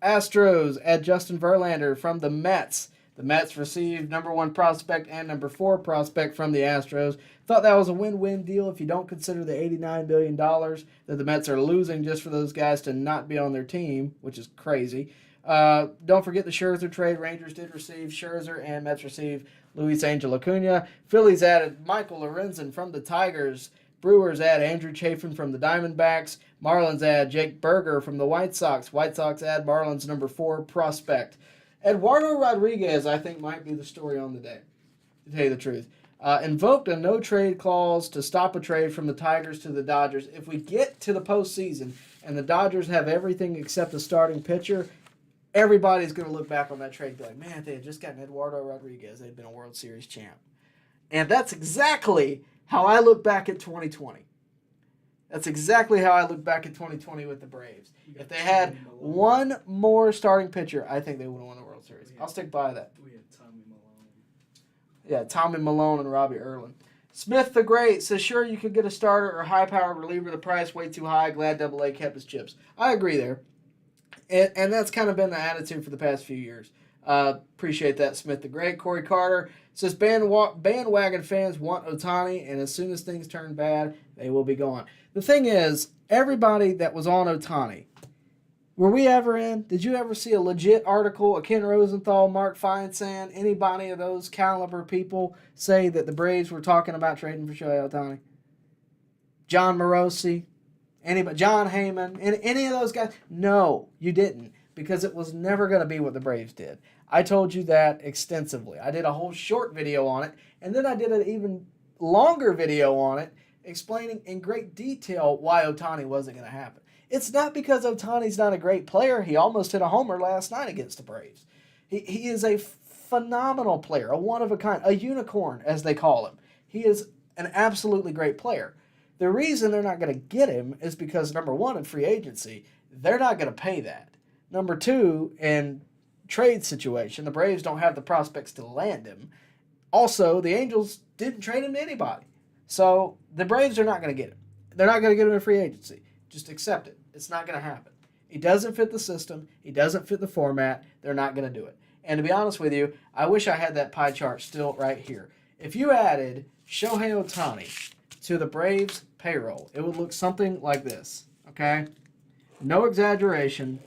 Astros add Justin Verlander from the Mets. The Mets received number 1 prospect and number 4 prospect from the Astros. Thought that was a win-win deal if you don't consider the $89 billion that the Mets are losing just for those guys to not be on their team, which is crazy. Don't forget the Scherzer trade. Rangers did receive Scherzer and Mets received Luis Angel Acuna. Phillies added Michael Lorenzen from the Tigers. Brewers add Andrew Chafin from the Diamondbacks. Marlins add Jake Berger from the White Sox. White Sox add Marlins number 4 prospect. Eduardo Rodriguez, I think, might be the story on the day. to tell you the truth. Invoked a no-trade clause to stop a trade from the Tigers to the Dodgers. If we get to the postseason and the Dodgers have everything except a starting pitcher, everybody's going to look back on that trade and be like, man, if they had just gotten Eduardo Rodriguez, they'd been a World Series champ. And that's exactly how I look back at 2020. That's exactly how I look back at 2020 with the Braves. If they had one more starting pitcher, I think they would have won the World Series. I'll stick by that. We had Tommy Malone. Yeah, Tommy Malone and Robbie Erlin. Smith the Great says, sure, you could get a starter or high-powered reliever. The price way too high. Glad AA kept his chips. I agree there. And that's kind of been the attitude for the past few years. Appreciate that, Smith the Great. Corey Carter says, bandwagon fans want Ohtani, and as soon as things turn bad, they will be gone. The thing is, everybody that was on Ohtani, were we ever in? Did you ever see a legit article, a Ken Rosenthal, Mark Feinsand, anybody of those caliber people say that the Braves were talking about trading for Shohei Ohtani? John Morosi, anybody, John Heyman, any of those guys? No, you didn't, because it was never going to be what the Braves did. I told you that extensively. I did a whole short video on it, and then I did an even longer video on it explaining in great detail why Ohtani wasn't going to happen. It's not because Ohtani's not a great player. He almost hit a homer last night against the Braves. He is a phenomenal player, a one-of-a-kind, a unicorn, as they call him. He is an absolutely great player. The reason they're not going to get him is because, number one, in free agency, they're not going to pay that. Number two, in trade situation, the Braves don't have the prospects to land him. Also, the Angels didn't trade him to anybody. So the Braves are not going to get him. They're not going to get him in free agency. Just accept it. It's not going to happen. He doesn't fit the system. He doesn't fit the format. They're not going to do it. And to be honest with you, I wish I had that pie chart still right here. If you added Shohei Ohtani to the Braves payroll, it would look something like this. Okay? No exaggeration.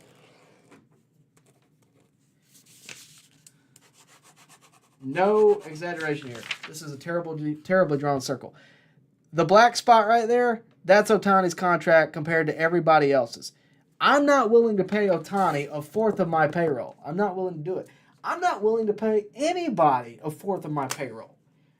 No exaggeration here. This is a terribly drawn circle. The black spot right there, that's Ohtani's contract compared to everybody else's. I'm not willing to pay Ohtani a fourth of my payroll. I'm not willing to do it. I'm not willing to pay anybody a fourth of my payroll.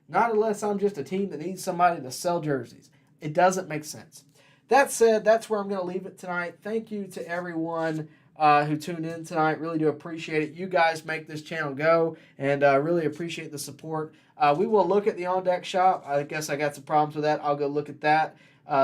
Not unless I'm just a team that needs somebody to sell jerseys. It doesn't make sense. That said, that's where I'm going to leave it tonight. Thank you to everyone who tuned in tonight. Really do appreciate it. You guys make this channel go, and really appreciate the support. We will look at the On Deck shop. I guess I got some problems with that. I'll go look at that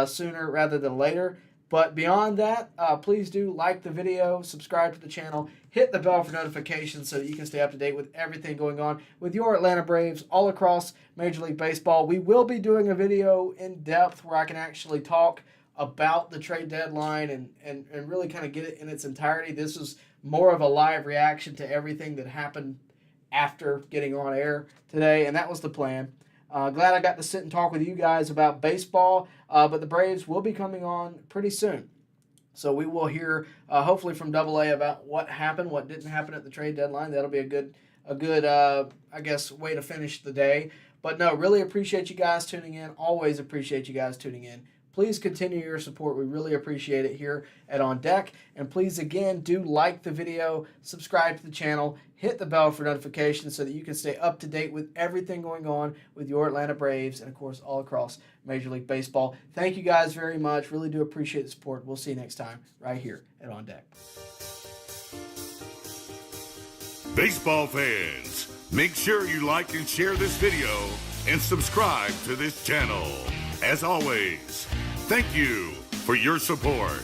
sooner rather than later. But beyond that, please do like the video, subscribe to the channel, hit the bell for notifications so that you can stay up to date with everything going on with your Atlanta Braves all across Major League Baseball. We will be doing a video in depth where I can actually talk about the trade deadline and really kind of get it in its entirety. This is more of a live reaction to everything that happened after getting on air today, and that was the plan. Glad I got to sit and talk with you guys about baseball, but the Braves will be coming on pretty soon. So we will hear hopefully from AA about what happened, what didn't happen at the trade deadline. That'll be a good I guess, way to finish the day. But no, really appreciate you guys tuning in. Always appreciate you guys tuning in. Please continue your support. We really appreciate it here at On Deck. And please, again, do like the video, subscribe to the channel, hit the bell for notifications so that you can stay up to date with everything going on with your Atlanta Braves and, of course, all across Major League Baseball. Thank you guys very much. Really do appreciate the support. We'll see you next time right here at On Deck. Baseball fans, make sure you like and share this video and subscribe to this channel. As always, thank you for your support.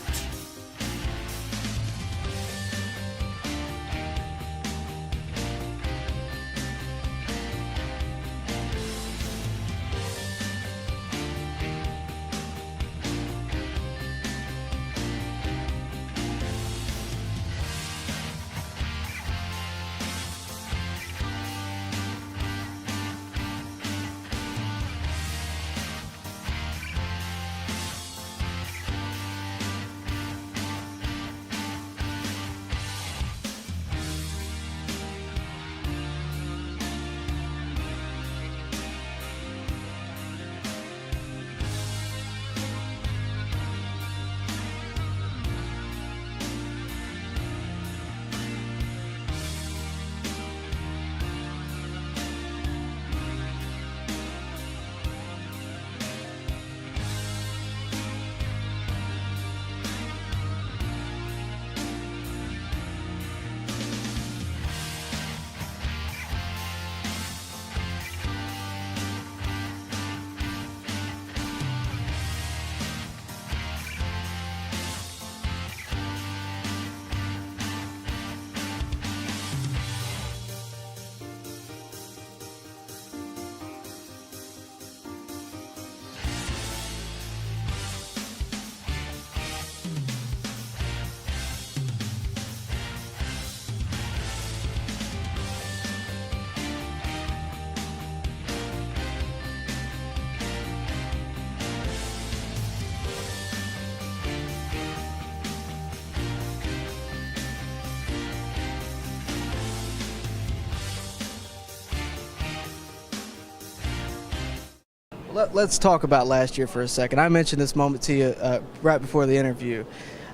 Let's talk about last year for a second. I mentioned this moment to you right before the interview.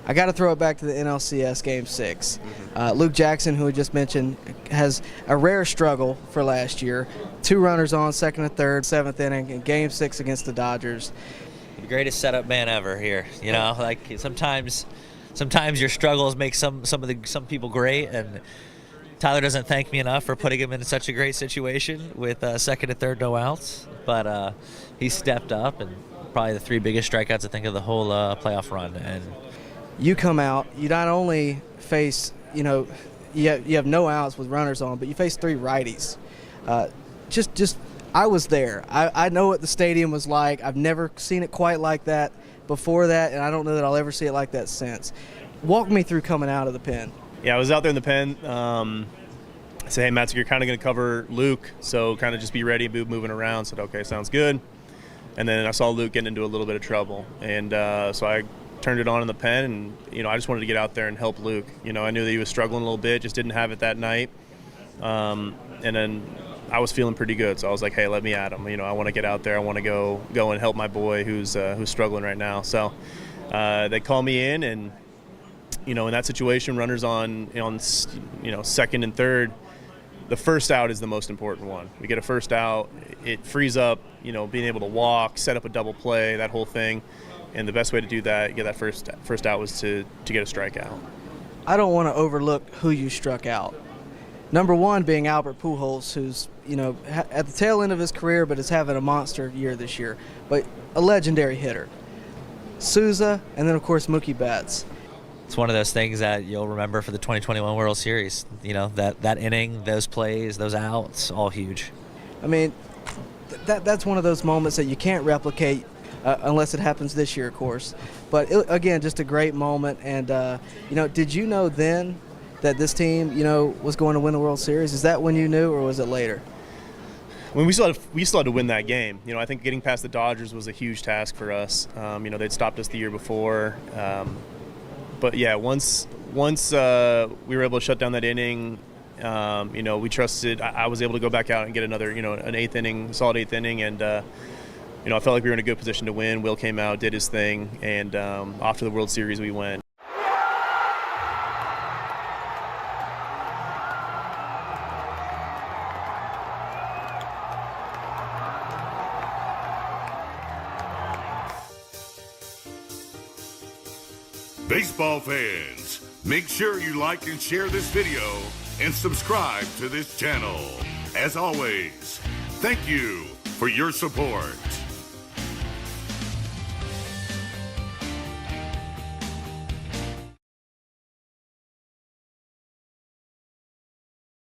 I got to throw it back to the NLCS Game 6. Luke Jackson, who we just mentioned, has a rare struggle for last year. 2 runners on, second and third, 7th inning, in Game 6 against the Dodgers. The greatest setup man ever here. You know, like sometimes your struggles make some people great, and Tyler doesn't thank me enough for putting him in such a great situation with second and third no outs. But he stepped up, and probably the 3 biggest strikeouts I think of the whole playoff run. And you come out, you not only face, you have no outs with runners on, but you face 3 righties. I was there. I know what the stadium was like. I've never seen it quite like that before that, and I don't know that I'll ever see it like that since. Walk me through coming out of the pen. Yeah, I was out there in the pen. I said, hey, Matt, so you're kind of going to cover Luke, so kind of just be ready, moving around. I said, okay, sounds good. And then I saw Luke getting into a little bit of trouble. And so I turned it on in the pen, and, I just wanted to get out there and help Luke. I knew that he was struggling a little bit, just didn't have it that night. And then I was feeling pretty good, so I was like, hey, let me at him. I want to get out there. I want to go and help my boy who's struggling right now. So they call me in, and, in that situation, runners on second and third, the first out is the most important one. We get a first out, it frees up, being able to walk, set up a double play, that whole thing. And the best way to do that, get that first out, was to get a strikeout. I don't want to overlook who you struck out. Number 1 being Albert Pujols, who's, at the tail end of his career, but is having a monster year this year. But a legendary hitter. Souza, and then, of course, Mookie Betts. it's one of those things that you'll remember for the 2021 World Series. That inning, those plays, those outs, all huge. I mean, that's one of those moments that you can't replicate unless it happens this year, of course. But again, just a great moment. And did you know then that this team, was going to win the World Series? Is that when you knew, or was it later? When we still had to win that game. I think getting past the Dodgers was a huge task for us. They'd stopped us the year before. But yeah, once we were able to shut down that inning, we trusted. I was able to go back out and get another, an solid eighth inning, and I felt like we were in a good position to win. Will came out, did his thing, and off to the World Series we went. Baseball fans, make sure you like and share this video and subscribe to this channel. As always, thank you for your support.